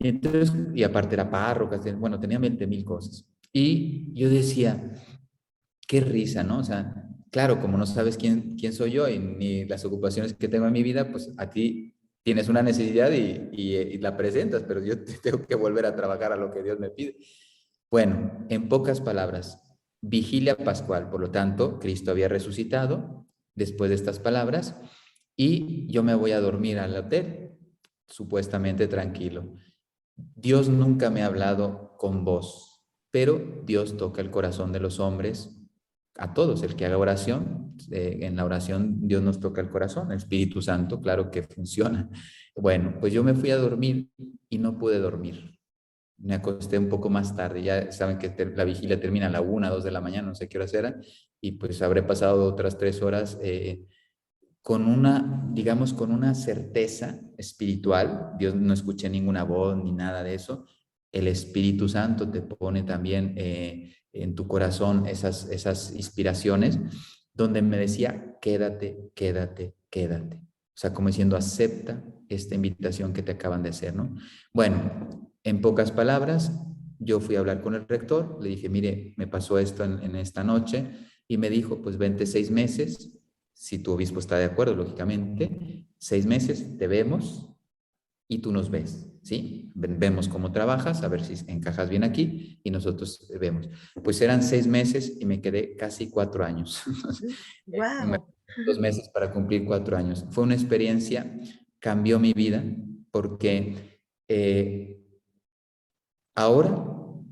Speaker 3: Y entonces, y aparte era párroca, bueno, tenía 20,000 cosas. Y yo decía, qué risa, ¿no? O sea, claro, como no sabes quién soy yo y ni las ocupaciones que tengo en mi vida, pues a ti tienes una necesidad y la presentas, pero yo tengo que volver a trabajar a lo que Dios me pide. Bueno, en pocas palabras, vigilia pascual, por lo tanto, Cristo había resucitado después de estas palabras, y yo me voy a dormir al hotel, supuestamente tranquilo. Dios nunca me ha hablado con voz, pero Dios toca el corazón de los hombres, a todos. El que haga oración, en la oración Dios nos toca el corazón, el Espíritu Santo, claro que funciona. Bueno, pues yo me fui a dormir y no pude dormir. Me acosté un poco más tarde, ya saben que la vigilia termina a la 1, 2 de la mañana, no sé qué horas eran, y pues habré pasado otras 3 horas con una, digamos, con una certeza espiritual. Dios, no escuché ninguna voz ni nada de eso. El Espíritu Santo te pone también en tu corazón esas inspiraciones, donde me decía, quédate, quédate, quédate. O sea, como diciendo, acepta esta invitación que te acaban de hacer, ¿no? Bueno, en pocas palabras, yo fui a hablar con el rector, le dije, mire, me pasó esto en esta noche, y me dijo, pues vente 6 meses, si tu obispo está de acuerdo, lógicamente, 6 meses, te vemos y tú nos ves, ¿sí? Vemos cómo trabajas, a ver si encajas bien aquí y nosotros vemos. Pues eran 6 meses y me quedé casi 4 años.
Speaker 2: Wow.
Speaker 3: 2 meses para cumplir 4 años. Fue una experiencia, cambió mi vida porque ahora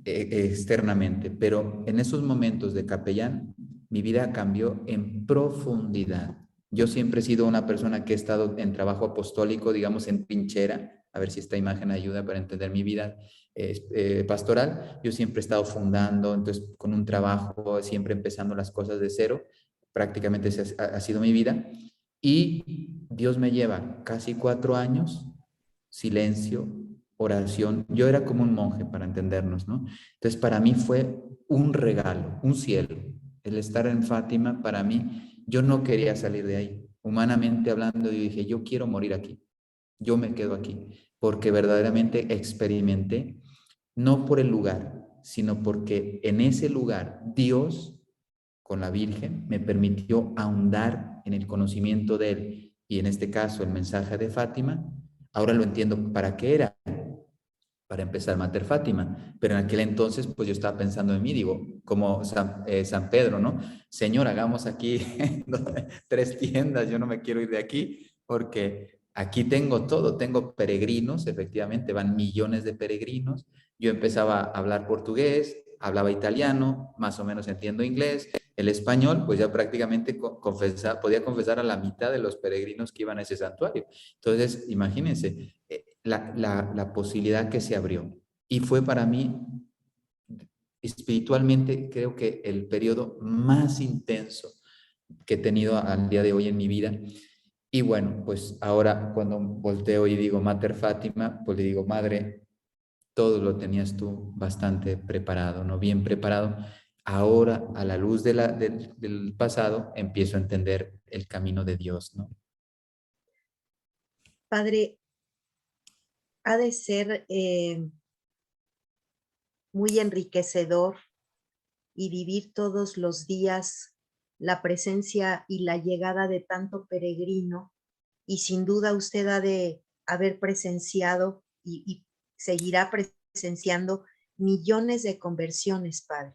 Speaker 3: externamente, pero en esos momentos de capellán, mi vida cambió en profundidad. Yo siempre he sido una persona que he estado en trabajo apostólico, digamos en trinchera, a ver si esta imagen ayuda para entender mi vida pastoral. Yo siempre he estado fundando, entonces con un trabajo, siempre empezando las cosas de cero, prácticamente esa ha sido mi vida. Y Dios me lleva casi 4 años, silencio, oración. Yo era como un monje, para entendernos, ¿no? Entonces, para mí fue un regalo, un cielo. El estar en Fátima, para mí, yo no quería salir de ahí. Humanamente hablando, yo dije, yo quiero morir aquí. Yo me quedo aquí, porque verdaderamente experimenté, no por el lugar, sino porque en ese lugar Dios, con la Virgen, me permitió ahondar en el conocimiento de Él. Y en este caso, el mensaje de Fátima, ahora lo entiendo para qué era, para empezar Mater Fátima, pero en aquel entonces pues yo estaba pensando en mí, digo, como San Pedro, ¿no? Señor, hagamos aquí 3 tiendas, yo no me quiero ir de aquí porque aquí tengo todo, tengo peregrinos, efectivamente van millones de peregrinos, yo empezaba a hablar portugués, hablaba italiano, más o menos entiendo inglés, el español, pues ya prácticamente podía confesar a la mitad de los peregrinos que iban a ese santuario. Entonces, imagínense, la posibilidad que se abrió. Y fue para mí, espiritualmente, creo que el periodo más intenso que he tenido al día de hoy en mi vida. Y bueno, pues ahora cuando volteo y digo Mater Fátima, pues le digo, Madre, todo lo tenías tú bastante preparado, ¿no? Bien preparado. Ahora, a la luz del pasado, empiezo a entender el camino de Dios, ¿no?
Speaker 2: Padre, ha de ser muy enriquecedor y vivir todos los días la presencia y la llegada de tanto peregrino, y sin duda usted ha de haber presenciado y seguirá presenciando millones de conversiones, Padre,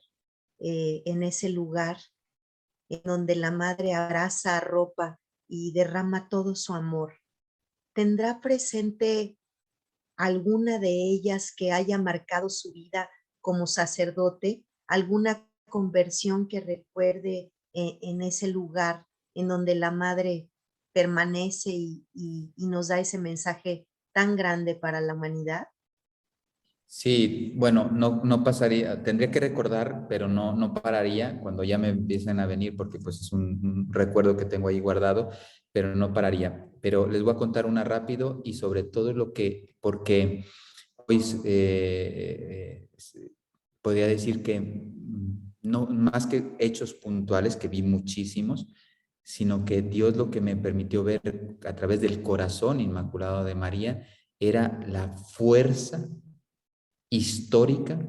Speaker 2: en ese lugar en donde la Madre abraza, arropa y derrama todo su amor. ¿Tendrá presente alguna de ellas que haya marcado su vida como sacerdote? ¿Alguna conversión que recuerde en ese lugar en donde la Madre permanece y nos da ese mensaje tan grande para la humanidad?
Speaker 3: Sí, bueno, no pasaría, tendría que recordar, pero no pararía cuando ya me empiecen a venir, porque pues es un recuerdo que tengo ahí guardado, pero no pararía. Pero les voy a contar una rápido y sobre todo porque pues podría decir que no más que hechos puntuales, que vi muchísimos, sino que Dios lo que me permitió ver a través del corazón inmaculado de María era la fuerza histórica,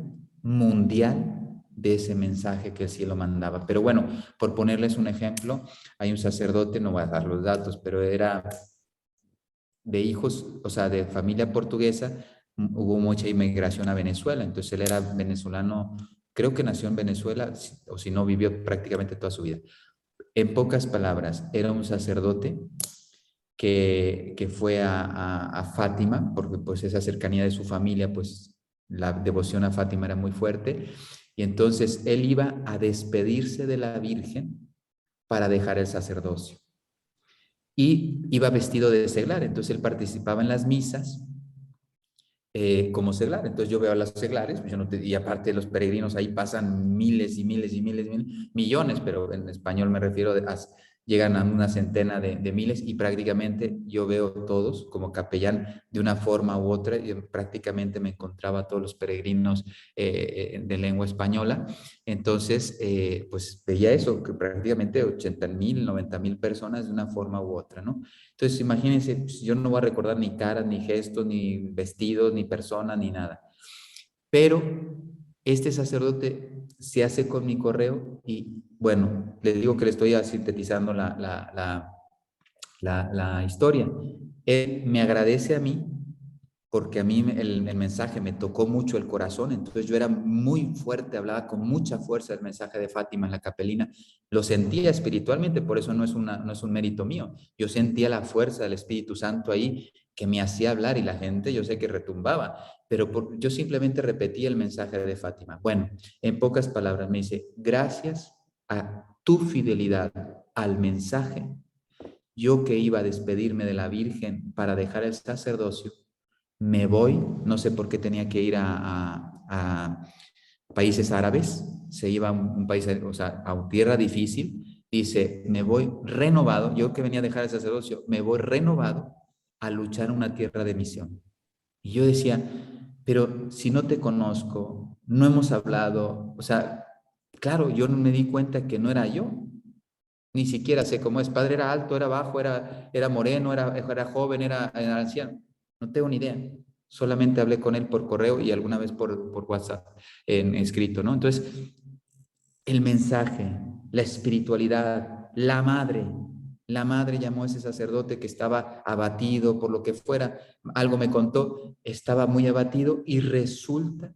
Speaker 3: mundial de ese mensaje que el cielo mandaba. Pero bueno, por ponerles un ejemplo, hay un sacerdote, no voy a dar los datos, pero era de hijos, o sea, de familia portuguesa, hubo mucha inmigración a Venezuela, entonces él era venezolano, creo que nació en Venezuela, o si no, vivió prácticamente toda su vida. En pocas palabras, era un sacerdote que fue a Fátima, porque pues esa cercanía de su familia, pues la devoción a Fátima era muy fuerte, y entonces él iba a despedirse de la Virgen para dejar el sacerdocio. Y iba vestido de seglar, entonces él participaba en las misas como seglar. Entonces yo veo a los seglares, pues yo no y aparte los peregrinos ahí pasan miles y miles y miles, millones, pero en español me refiero llegan a una centena de miles y prácticamente yo veo todos como capellán de una forma u otra y prácticamente me encontraba a todos los peregrinos de lengua española. Entonces, pues veía eso, que prácticamente 80,000, 90,000 personas de una forma u otra, ¿no? Entonces, imagínense, pues, yo no voy a recordar ni caras, ni gestos, ni vestidos, ni personas, ni nada. Pero este sacerdote se hace con mi correo y, bueno, le digo que le estoy sintetizando la historia. Él me agradece a mí porque a mí el mensaje me tocó mucho el corazón, entonces yo era muy fuerte, hablaba con mucha fuerza el mensaje de Fátima en la capelina, lo sentía espiritualmente, por eso no es un mérito mío, yo sentía la fuerza del Espíritu Santo ahí que me hacía hablar y la gente yo sé que retumbaba, pero yo simplemente repetía el mensaje de Fátima. Bueno, en pocas palabras me dice, gracias a tu fidelidad al mensaje, yo que iba a despedirme de la Virgen para dejar el sacerdocio, me voy, no sé por qué tenía que ir a países árabes, se iba a un país, o sea, a una tierra difícil, dice, me voy renovado, yo que venía a dejar el sacerdocio, me voy renovado a luchar en una tierra de misión. Y yo decía, pero si no te conozco, no hemos hablado, o sea, claro, yo no me di cuenta que no era yo, ni siquiera sé cómo es, padre era alto, era bajo, era moreno, era joven, era anciano, no tengo ni idea. Solamente hablé con él por correo y alguna vez por WhatsApp en escrito, ¿no? Entonces, el mensaje, la espiritualidad, la madre llamó a ese sacerdote que estaba abatido por lo que fuera, algo me contó, estaba muy abatido y resulta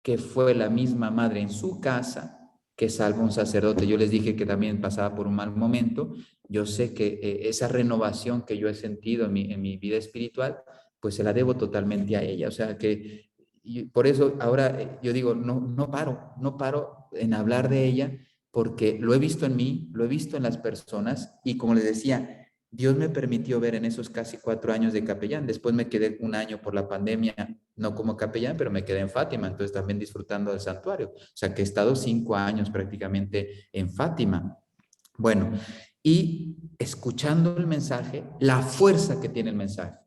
Speaker 3: que fue la misma madre en su casa que salvó a un sacerdote. Yo les dije que también pasaba por un mal momento. Yo sé que esa renovación que yo he sentido en mi vida espiritual, pues se la debo totalmente a ella. O sea que y por eso ahora yo digo, no paro en hablar de ella, porque lo he visto en mí, lo he visto en las personas, y como les decía, Dios me permitió ver en esos casi 4 años de capellán. Después me quedé un año por la pandemia, no como capellán, pero me quedé en Fátima, entonces también disfrutando del santuario. O sea que he estado 5 años prácticamente en Fátima. Bueno, y escuchando el mensaje, la fuerza que tiene el mensaje.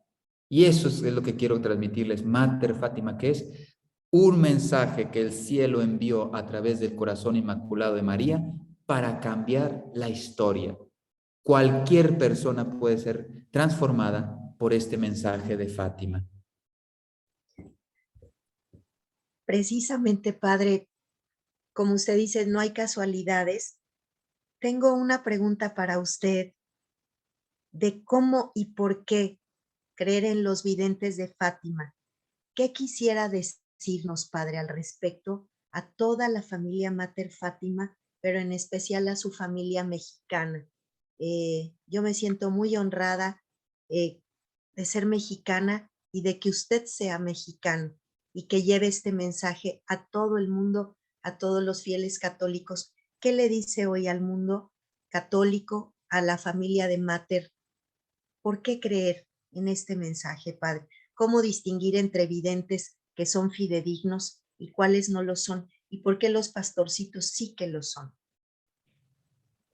Speaker 3: Y eso es lo que quiero transmitirles, Mater Fátima, que es un mensaje que el cielo envió a través del corazón inmaculado de María para cambiar la historia. Cualquier persona puede ser transformada por este mensaje de Fátima.
Speaker 2: Precisamente, padre, como usted dice, no hay casualidades. Tengo una pregunta para usted de cómo y por qué creer en los videntes de Fátima. ¿Qué quisiera decirnos, padre, al respecto a toda la familia Mater Fátima, pero en especial a su familia mexicana? Yo me siento muy honrada eh, de ser mexicana y de que usted sea mexicano y que lleve este mensaje a todo el mundo, a todos los fieles católicos. ¿Qué le dice hoy al mundo católico, a la familia de Mater? ¿Por qué creer en este mensaje, padre? ¿Cómo distinguir entre videntes que son fidedignos y cuáles no lo son? ¿Y por qué los pastorcitos sí que lo son?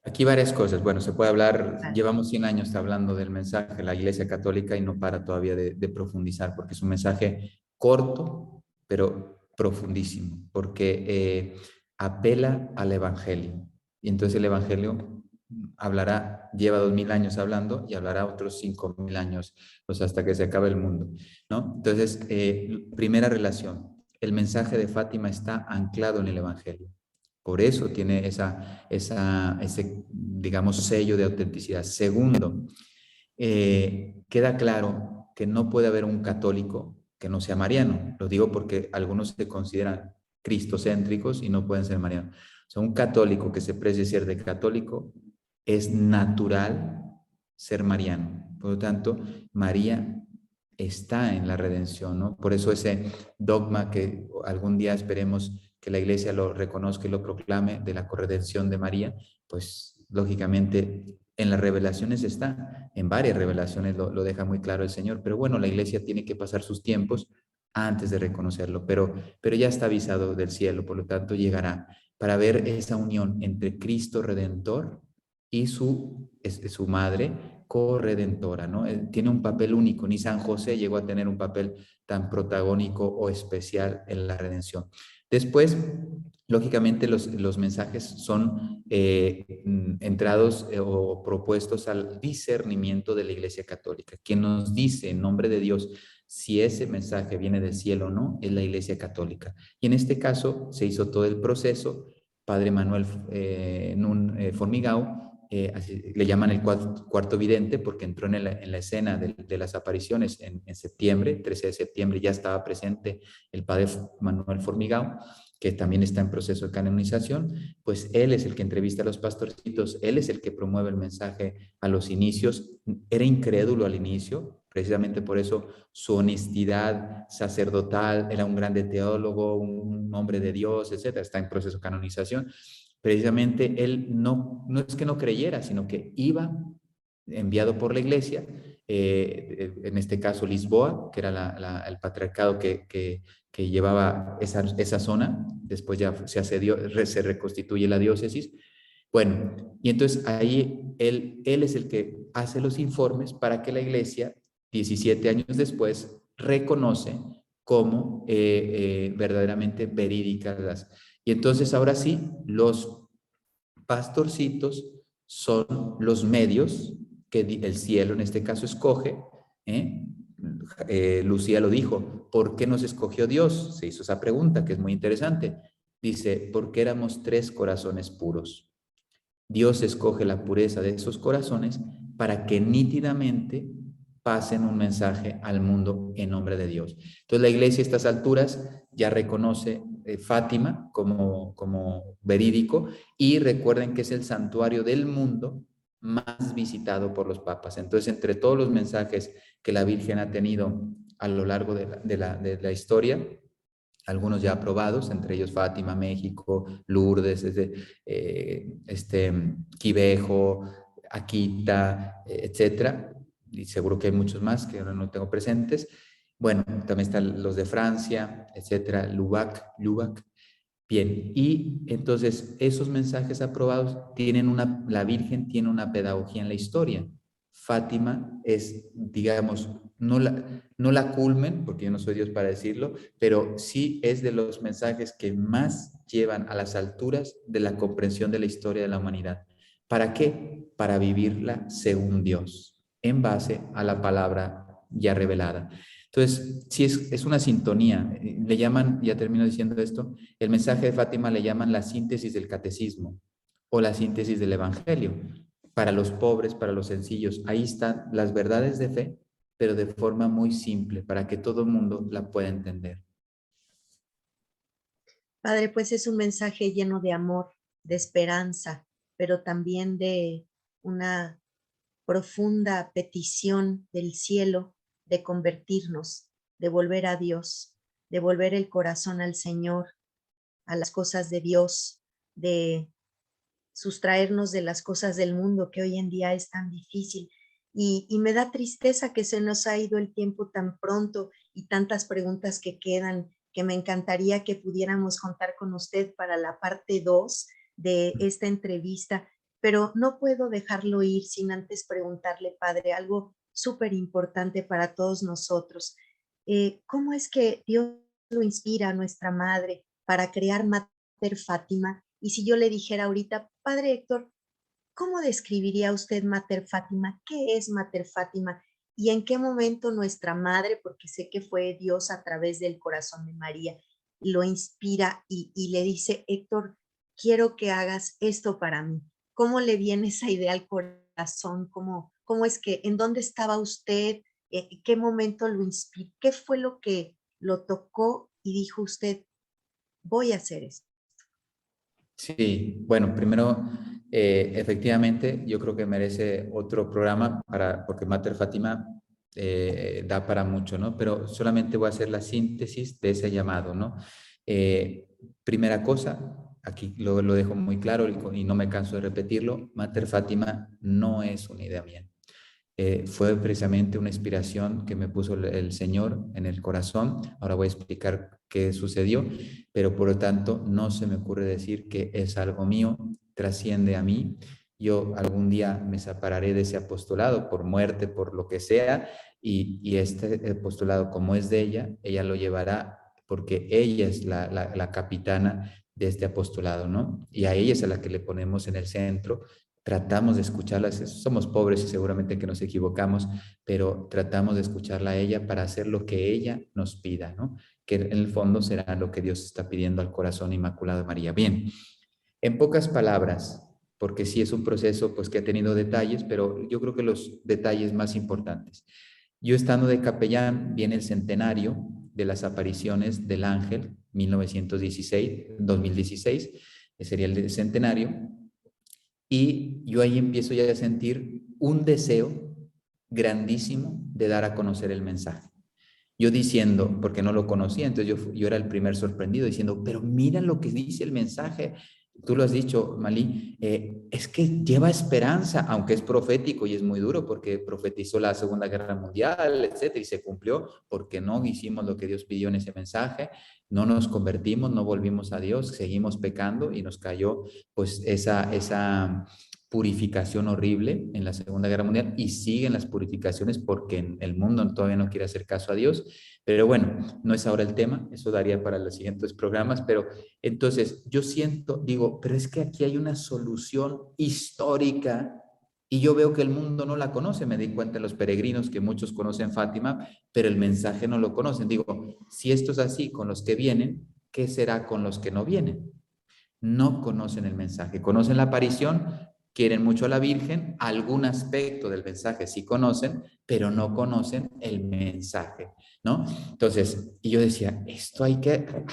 Speaker 3: Aquí varias cosas. Bueno, se puede hablar,
Speaker 2: Claro.
Speaker 3: llevamos 100 años hablando del mensaje de la Iglesia Católica y no para todavía de profundizar, porque es un mensaje corto, pero profundísimo, porque apela al Evangelio. Y entonces el Evangelio hablará, lleva 2000 años hablando y hablará otros 5000 años, pues hasta que se acabe el mundo, ¿no? Entonces, primera relación, el mensaje de Fátima está anclado en el Evangelio. Por eso tiene ese, digamos, sello de autenticidad. Segundo, queda claro que no puede haber un católico que no sea mariano. Lo digo porque algunos se consideran cristocéntricos y no pueden ser marianos. O sea, un católico que se precie ser de católico es natural ser mariano. Por lo tanto, María está en la redención, ¿no? Por eso ese dogma que algún día esperemos que la iglesia lo reconozca y lo proclame de la corredención de María, pues lógicamente en las revelaciones está, en varias revelaciones lo deja muy claro el Señor, pero bueno, la iglesia tiene que pasar sus tiempos antes de reconocerlo, pero ya está avisado del cielo, por lo tanto llegará para ver esa unión entre Cristo Redentor y su madre corredentora, ¿no? Tiene un papel único, ni San José llegó a tener un papel tan protagónico o especial en la redención. Después, lógicamente, los mensajes son entrados o propuestos al discernimiento de la Iglesia Católica. Quien nos dice en nombre de Dios si ese mensaje viene del cielo o no es la Iglesia Católica. Y en este caso se hizo todo el proceso. Padre Manuel Formigao, le llaman el cuarto vidente porque entró en la escena de las apariciones en septiembre, 13 de septiembre, ya estaba presente el Padre Manuel Formigao, que también está en proceso de canonización. Pues él es el que entrevista a los pastorcitos, él es el que promueve el mensaje a los inicios. Era incrédulo al inicio, precisamente por eso su honestidad sacerdotal, era un grande teólogo, un hombre de Dios, etcétera, está en proceso de canonización. Precisamente él no es que no creyera, sino que iba enviado por la iglesia, en este caso Lisboa, que era el patriarcado que llevaba esa zona, después ya se reconstituye la diócesis. Bueno, y entonces ahí él es el que hace los informes para que la iglesia, 17 años después, reconoce como verdaderamente verídicas. Y entonces ahora sí, los pastorcitos son los medios que el cielo en este caso escoge. ¿eh? Lucía lo dijo, ¿por qué nos escogió Dios? Se hizo esa pregunta que es muy interesante. Dice, porque éramos 3 corazones puros. Dios escoge la pureza de esos corazones para que nítidamente pasen un mensaje al mundo en nombre de Dios. Entonces la iglesia a estas alturas ya reconoce Fátima como verídico, y recuerden que es el santuario del mundo más visitado por los papas. Entonces, entre todos los mensajes que la Virgen ha tenido a lo largo de la historia, algunos ya aprobados, entre ellos Fátima, México, Lourdes, Quivejo, Akita, etcétera, y seguro que hay muchos más que ahora no tengo presentes. Bueno, también están los de Francia, etcétera, Lubac. Bien, y entonces esos mensajes aprobados la Virgen tiene una pedagogía en la historia. Fátima es, digamos, no la culmen, porque yo no soy Dios para decirlo, pero sí es de los mensajes que más llevan a las alturas de la comprensión de la historia de la humanidad. ¿Para qué? Para vivirla según Dios, en base a la palabra ya revelada. Entonces, sí es una sintonía. Le llaman, ya termino diciendo esto, el mensaje de Fátima le llaman la síntesis del catecismo o la síntesis del evangelio. Para los pobres, para los sencillos, ahí están las verdades de fe, pero de forma muy simple, para que todo el mundo la pueda entender.
Speaker 2: Padre, pues es un mensaje lleno de amor, de esperanza, pero también de una profunda petición del cielo de convertirnos, de volver a Dios, de volver el corazón al Señor, a las cosas de Dios, de sustraernos de las cosas del mundo que hoy en día es tan difícil. Y me da tristeza que se nos ha ido el tiempo tan pronto y tantas preguntas que quedan, que me encantaría que pudiéramos contar con usted para la parte 2 de esta entrevista, pero no puedo dejarlo ir sin antes preguntarle, Padre, algo súper importante para todos nosotros. ¿Cómo es que Dios lo inspira a nuestra madre para crear Mater Fátima? Y si yo le dijera ahorita, Padre Héctor, ¿cómo describiría usted Mater Fátima? ¿Qué es Mater Fátima? ¿Y en qué momento nuestra madre, porque sé que fue Dios a través del corazón de María, lo inspira y le dice, Héctor, quiero que hagas esto para mí? ¿Cómo le viene esa idea al corazón? ¿Cómo es que, en dónde estaba usted? ¿Qué momento lo inspiró? ¿Qué fue lo que lo tocó y dijo usted, voy a hacer esto?
Speaker 3: Sí, bueno, primero, efectivamente, yo creo que merece otro programa porque Mater Fátima da para mucho, ¿no? Pero solamente voy a hacer la síntesis de ese llamado, ¿no? Primera cosa, aquí lo dejo muy claro y no me canso de repetirlo, Mater Fátima no es una idea mía. Fue precisamente una inspiración que me puso el Señor en el corazón. Ahora voy a explicar qué sucedió, pero por lo tanto no se me ocurre decir que es algo mío, trasciende a mí yo algún día me separaré de ese apostolado por muerte, por lo que sea, y este apostolado, como es de ella lo llevará porque ella es la capitana de este apostolado, ¿no? Y a ella es a la que le ponemos en el centro. Tratamos de escucharla, somos pobres y seguramente que nos equivocamos, pero tratamos de escucharla a ella para hacer lo que ella nos pida, ¿no? Que en el fondo será lo que Dios está pidiendo al corazón inmaculado de María. Bien, en pocas palabras, porque sí es un proceso pues que ha tenido detalles, pero yo creo que los detalles más importantes. Yo estando de capellán, viene el centenario de las apariciones del ángel, 2016, que sería el centenario, y yo ahí empiezo ya a sentir un deseo grandísimo de dar a conocer el mensaje. Yo diciendo, porque no lo conocía, entonces yo era el primer sorprendido diciendo, pero mira lo que dice el mensaje. Tú lo has dicho, Malí, es que lleva esperanza, aunque es profético y es muy duro porque profetizó la Segunda Guerra Mundial, etcétera, y se cumplió porque no hicimos lo que Dios pidió en ese mensaje, no nos convertimos, no volvimos a Dios, seguimos pecando y nos cayó pues esa purificación horrible en la Segunda Guerra Mundial y siguen las purificaciones porque el mundo todavía no quiere hacer caso a Dios. Pero bueno, no es ahora el tema, eso daría para los siguientes programas, pero entonces yo siento, digo, pero es que aquí hay una solución histórica y yo veo que el mundo no la conoce, me di cuenta en los peregrinos que muchos conocen Fátima, pero el mensaje no lo conocen. Digo, si esto es así con los que vienen, ¿qué será con los que no vienen? No conocen el mensaje, conocen la aparición, quieren mucho a la Virgen, algún aspecto del mensaje sí conocen, pero no conocen el mensaje, ¿no? Entonces, y yo decía,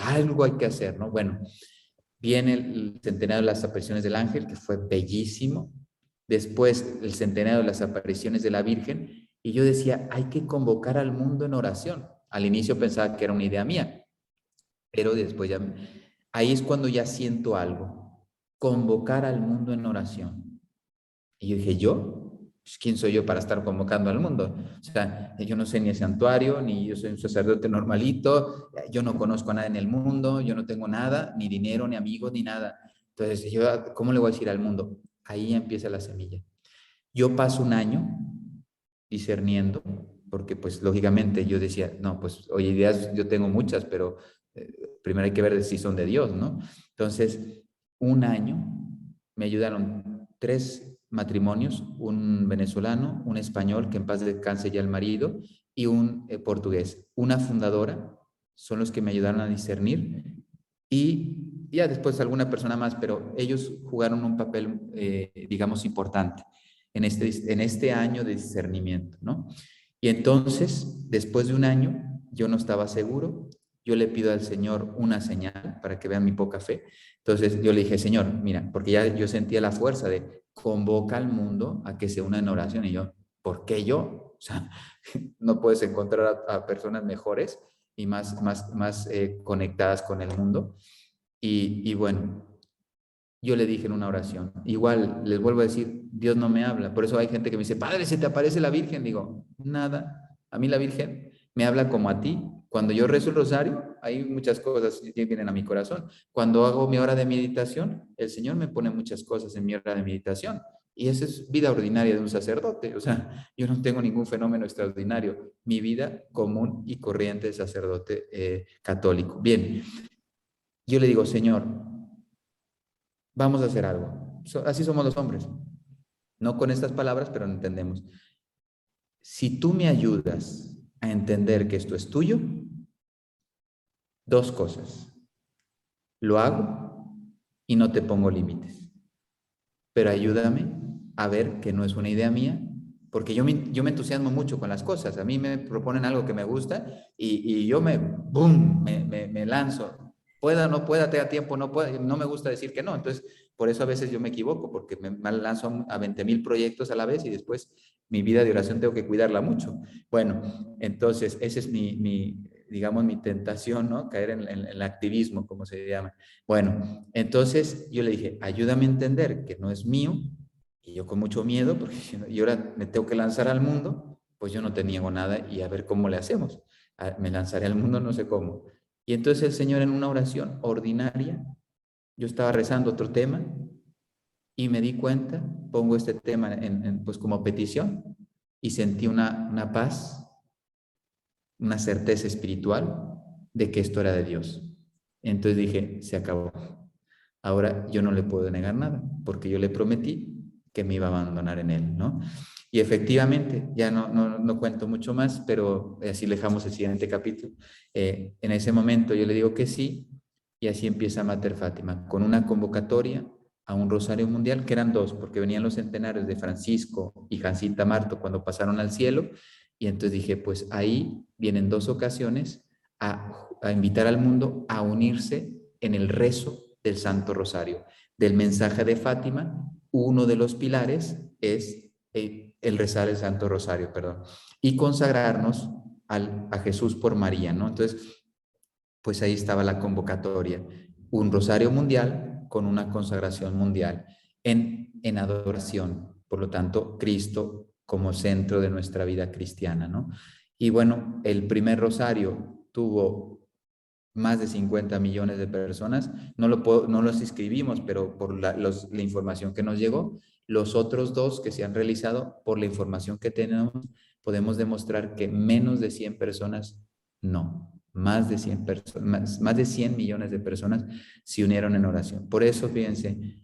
Speaker 3: algo hay que hacer, ¿no? Bueno, viene el centenario de las apariciones del ángel, que fue bellísimo, después el centenario de las apariciones de la Virgen, y yo decía, hay que convocar al mundo en oración. Al inicio pensaba que era una idea mía, pero después ya, ahí es cuando ya siento algo, convocar al mundo en oración. Y yo dije, ¿yo? Pues, ¿quién soy yo para estar convocando al mundo? O sea, yo no sé ni el santuario, ni yo soy un sacerdote normalito, yo no conozco a nadie en el mundo, yo no tengo nada, ni dinero, ni amigos, ni nada. Entonces, yo, ¿cómo le voy a decir al mundo? Ahí empieza la semilla. Yo paso un año discerniendo, porque pues lógicamente yo decía, no, pues oye, ideas yo tengo muchas, pero primero hay que ver si son de Dios, ¿no? Entonces, un año me ayudaron 3 matrimonios, un venezolano, un español, que en paz descanse ya el marido, y un portugués. Una fundadora, son los que me ayudaron a discernir, y ya después alguna persona más, pero ellos jugaron un papel, digamos, importante en este año de discernimiento, ¿no? Y entonces, después de un año, yo no estaba seguro, yo le pido al Señor una señal para que vean mi poca fe. Entonces yo le dije, Señor, mira, porque ya yo sentía la fuerza de convoca al mundo a que se una en oración. Y yo, ¿por qué yo? O sea, no puedes encontrar a personas mejores y más conectadas con el mundo. Y bueno, yo le dije en una oración, igual les vuelvo a decir, Dios no me habla. Por eso hay gente que me dice, Padre, ¿se te aparece la Virgen? Digo, nada, a mí la Virgen me habla como a ti. Cuando yo rezo el rosario, hay muchas cosas que vienen a mi corazón. Cuando hago mi hora de meditación, el Señor me pone muchas cosas en mi hora de meditación. Y esa es vida ordinaria de un sacerdote. O sea, yo no tengo ningún fenómeno extraordinario. Mi vida común y corriente de sacerdote católico. Bien, yo le digo, Señor, vamos a hacer algo. Así somos los hombres. No con estas palabras, pero entendemos. Si tú me ayudas a entender que esto es tuyo, 2 cosas. Lo hago y no te pongo límites. Pero ayúdame a ver que no es una idea mía, porque yo me entusiasmo mucho con las cosas. A mí me proponen algo que me gusta y yo ¡boom!, me lanzo. Pueda, no pueda, tenga tiempo, no pueda, no me gusta decir que no. Entonces, por eso a veces yo me equivoco, porque me lanzo a 20,000 proyectos a la vez y después mi vida de oración tengo que cuidarla mucho. Bueno, entonces, esa es digamos, mi tentación, ¿no? Caer en el activismo, como se llama. Bueno, entonces yo le dije, ayúdame a entender que no es mío, y yo con mucho miedo, porque yo ahora me tengo que lanzar al mundo, pues yo no te niego nada y a ver cómo le hacemos. Me lanzaré al mundo, no sé cómo. Y entonces el Señor en una oración ordinaria, yo estaba rezando otro tema, y me di cuenta, pongo este tema pues como petición y sentí una paz, una certeza espiritual de que esto era de Dios. Entonces dije, se acabó. Ahora yo no le puedo negar nada, porque yo le prometí que me iba a abandonar en él, ¿no? Y efectivamente, ya no cuento mucho más, pero así dejamos el siguiente capítulo. En ese momento yo le digo que sí, y así empieza Mater Fátima, con una convocatoria a un rosario mundial, que eran dos, porque venían los centenarios de Francisco y Jacinta Marto cuando pasaron al cielo, y entonces dije, pues ahí vienen dos ocasiones a invitar al mundo a unirse en el rezo del Santo Rosario. Del mensaje de Fátima, uno de los pilares es el rezar el Santo Rosario, perdón, y consagrarnos a Jesús por María, ¿no? Entonces, pues ahí estaba la convocatoria, un rosario mundial con una consagración mundial en adoración, por lo tanto, Cristo como centro de nuestra vida cristiana, ¿no? Y bueno, el primer rosario tuvo más de 50 millones de personas, no los inscribimos, pero por la información que nos llegó, los otros dos que se han realizado, por la información que tenemos, podemos demostrar que menos de 100 personas no, más de 100 más de 100 millones de personas se unieron en oración. Por eso, fíjense,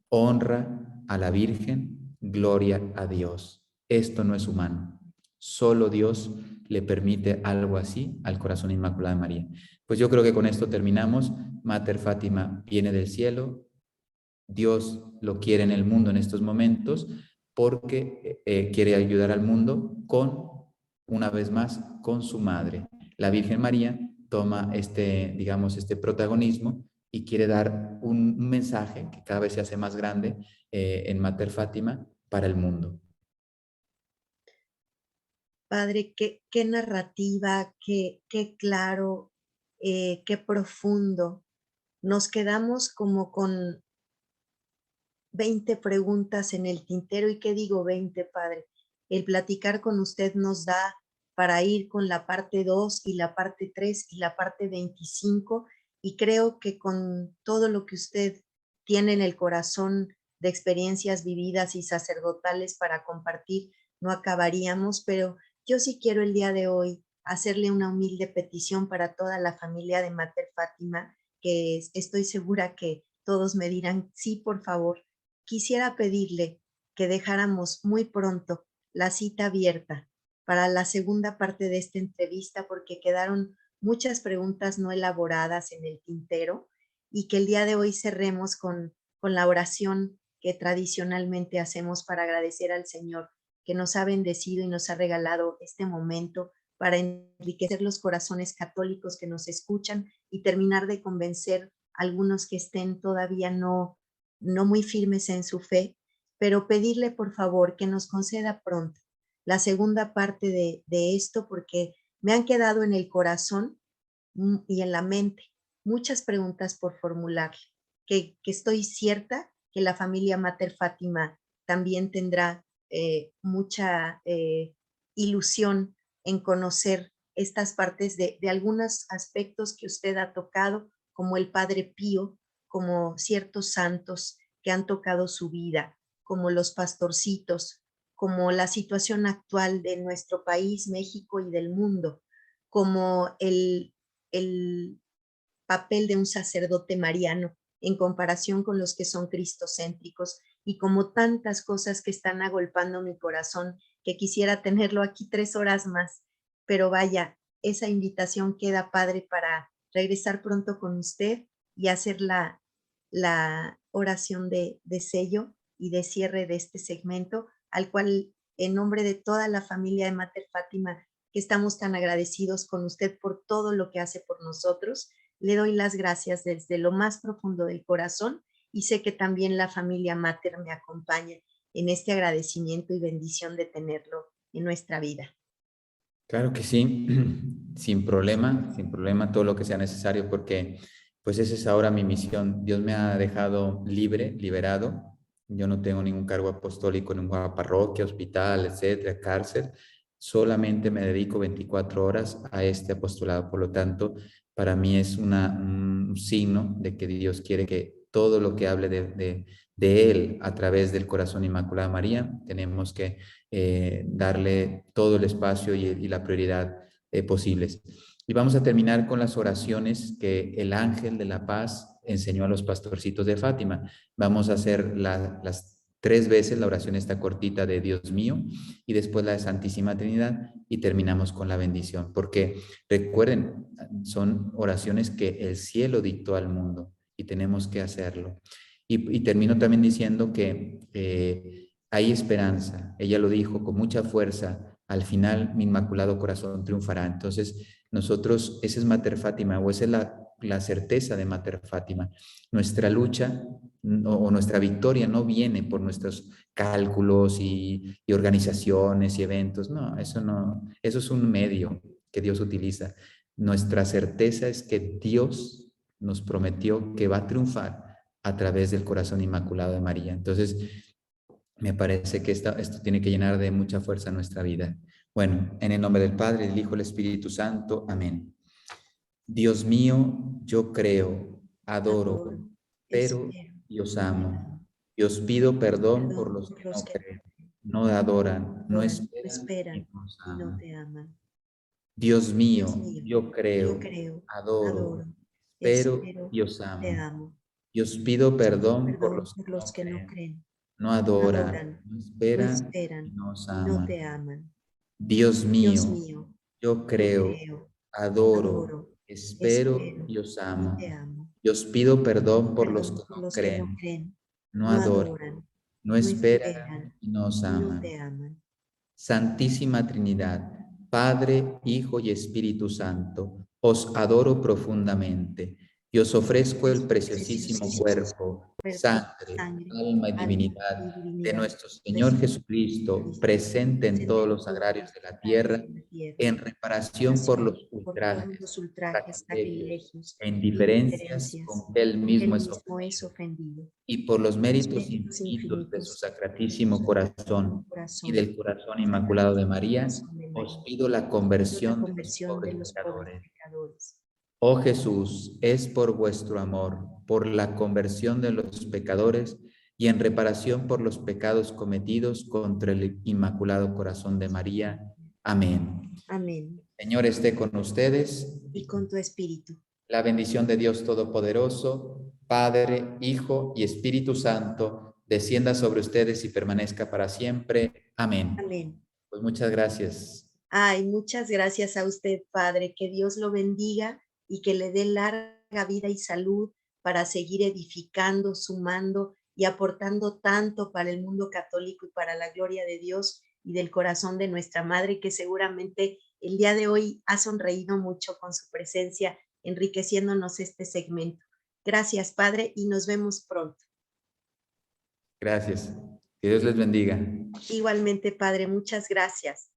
Speaker 3: honra a la Virgen, gloria a Dios. Esto no es humano. Solo Dios le permite algo así al corazón inmaculado de María. Pues yo creo que con esto terminamos. Mater Fátima viene del cielo. Dios lo quiere en el mundo en estos momentos porque quiere ayudar al mundo una vez más, con su madre. La Virgen María toma digamos, este protagonismo y quiere dar un mensaje que cada vez se hace más grande en Mater Fátima para el mundo.
Speaker 2: Padre, qué narrativa, qué claro, qué profundo. Nos quedamos como con 20 preguntas en el tintero. ¿Y qué digo 20, Padre? El platicar con usted nos da para ir con la parte 2 y la parte 3 y la parte 25, y creo que con todo lo que usted tiene en el corazón de experiencias vividas y sacerdotales para compartir, no acabaríamos, pero yo sí quiero el día de hoy hacerle una humilde petición para toda la familia de Mater Fátima, que estoy segura que todos me dirán, sí, por favor. Quisiera pedirle que dejáramos muy pronto la cita abierta para la segunda parte de esta entrevista, porque quedaron muchas preguntas no elaboradas en el tintero, y que el día de hoy cerremos con la oración que tradicionalmente hacemos para agradecer al Señor que nos ha bendecido y nos ha regalado este momento para enriquecer los corazones católicos que nos escuchan y terminar de convencer a algunos que estén todavía no muy firmes en su fe, pero pedirle por favor que nos conceda pronto la segunda parte de esto, porque me han quedado en el corazón y en la mente muchas preguntas por formular, que estoy cierta que la familia Mater Fátima también tendrá mucha ilusión en conocer estas partes de algunos aspectos que usted ha tocado, como el Padre Pío, como ciertos santos que han tocado su vida, como los pastorcitos, como la situación actual de nuestro país, México, y del mundo, como el papel de un sacerdote mariano en comparación con los que son cristocéntricos, y como tantas cosas que están agolpando mi corazón, que quisiera tenerlo aquí 3 horas más, pero vaya, esa invitación queda, Padre, para regresar pronto con usted y hacer la oración de sello y de cierre de este segmento, al cual, en nombre de toda la familia de Mater Fátima, que estamos tan agradecidos con usted por todo lo que hace por nosotros, le doy las gracias desde lo más profundo del corazón, y sé que también la familia Mater me acompaña en este agradecimiento y bendición de tenerlo en nuestra vida.
Speaker 3: Claro que sí, sin problema, todo lo que sea necesario, porque pues esa es ahora mi misión. Dios me ha dejado libre, liberado. Yo no tengo ningún cargo apostólico en ninguna parroquia, hospital, etcétera, cárcel. Solamente me dedico 24 horas a este apostolado. Por lo tanto, para mí es un signo de que Dios quiere que todo lo que hable de Él a través del corazón inmaculado de María. Tenemos que darle todo el espacio y la prioridad posibles. Y vamos a terminar con las oraciones que el ángel de la paz enseñó a los pastorcitos de Fátima. Vamos a hacer las 3 veces, la oración está cortita de Dios mío, y después la de Santísima Trinidad, y terminamos con la bendición. Porque recuerden, son oraciones que el cielo dictó al mundo y tenemos que hacerlo. Y termino también diciendo que hay esperanza. Ella lo dijo con mucha fuerza: al final mi inmaculado corazón triunfará. Entonces nosotros, esa es Mater Fátima, o esa es la certeza de Mater Fátima. Nuestra lucha o nuestra victoria no viene por nuestros cálculos y organizaciones y eventos. No, eso es un medio que Dios utiliza. Nuestra certeza es que Dios nos prometió que va a triunfar a través del corazón inmaculado de María. Entonces, me parece que esto tiene que llenar de mucha fuerza nuestra vida. Bueno, en el nombre del Padre, del Hijo y del Espíritu Santo. Amén. Dios mío, yo creo, adoro, espero y os amo. Y os pido perdón por los que no creen, no adoran, no esperan y no te aman. Dios mío, yo creo, adoro, espero y os amo. Y os pido perdón por los que no creen, no adoran, no esperan y no os aman. Dios mío, yo creo, adoro, espero y os amo. Y os pido perdón por los que no creen, no adoran, no esperan y no os aman. Santísima Trinidad, Padre, Hijo y Espíritu Santo, os adoro profundamente y os ofrezco el preciosísimo cuerpo, sangre, alma y divinidad de nuestro Señor Jesucristo, presente en todos los sagrarios de la tierra, en reparación por los ultrajes, sacrilegios e indiferencias con que Él mismo es ofendido, y por los méritos infinitos de su sacratísimo corazón y del corazón inmaculado de María, os pido la conversión de los pobres pecadores. Oh Jesús, es por vuestro amor, por la conversión de los pecadores y en reparación por los pecados cometidos contra el Inmaculado Corazón de María. Amén.
Speaker 2: Amén.
Speaker 3: Señor esté con ustedes.
Speaker 2: Y con tu espíritu.
Speaker 3: La bendición de Dios Todopoderoso, Padre, Hijo y Espíritu Santo, descienda sobre ustedes y permanezca para siempre. Amén.
Speaker 2: Amén.
Speaker 3: Pues muchas gracias.
Speaker 2: Ay, muchas gracias a usted, Padre. Que Dios lo bendiga y que le dé larga vida y salud para seguir edificando, sumando y aportando tanto para el mundo católico y para la gloria de Dios y del corazón de nuestra Madre, que seguramente el día de hoy ha sonreído mucho con su presencia, enriqueciéndonos este segmento. Gracias, Padre, y nos vemos pronto.
Speaker 3: Gracias. Que Dios les bendiga.
Speaker 2: Igualmente, Padre, muchas gracias.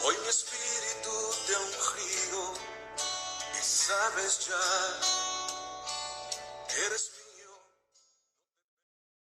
Speaker 1: Hoy mi espíritu te ha ungido y sabes ya que eres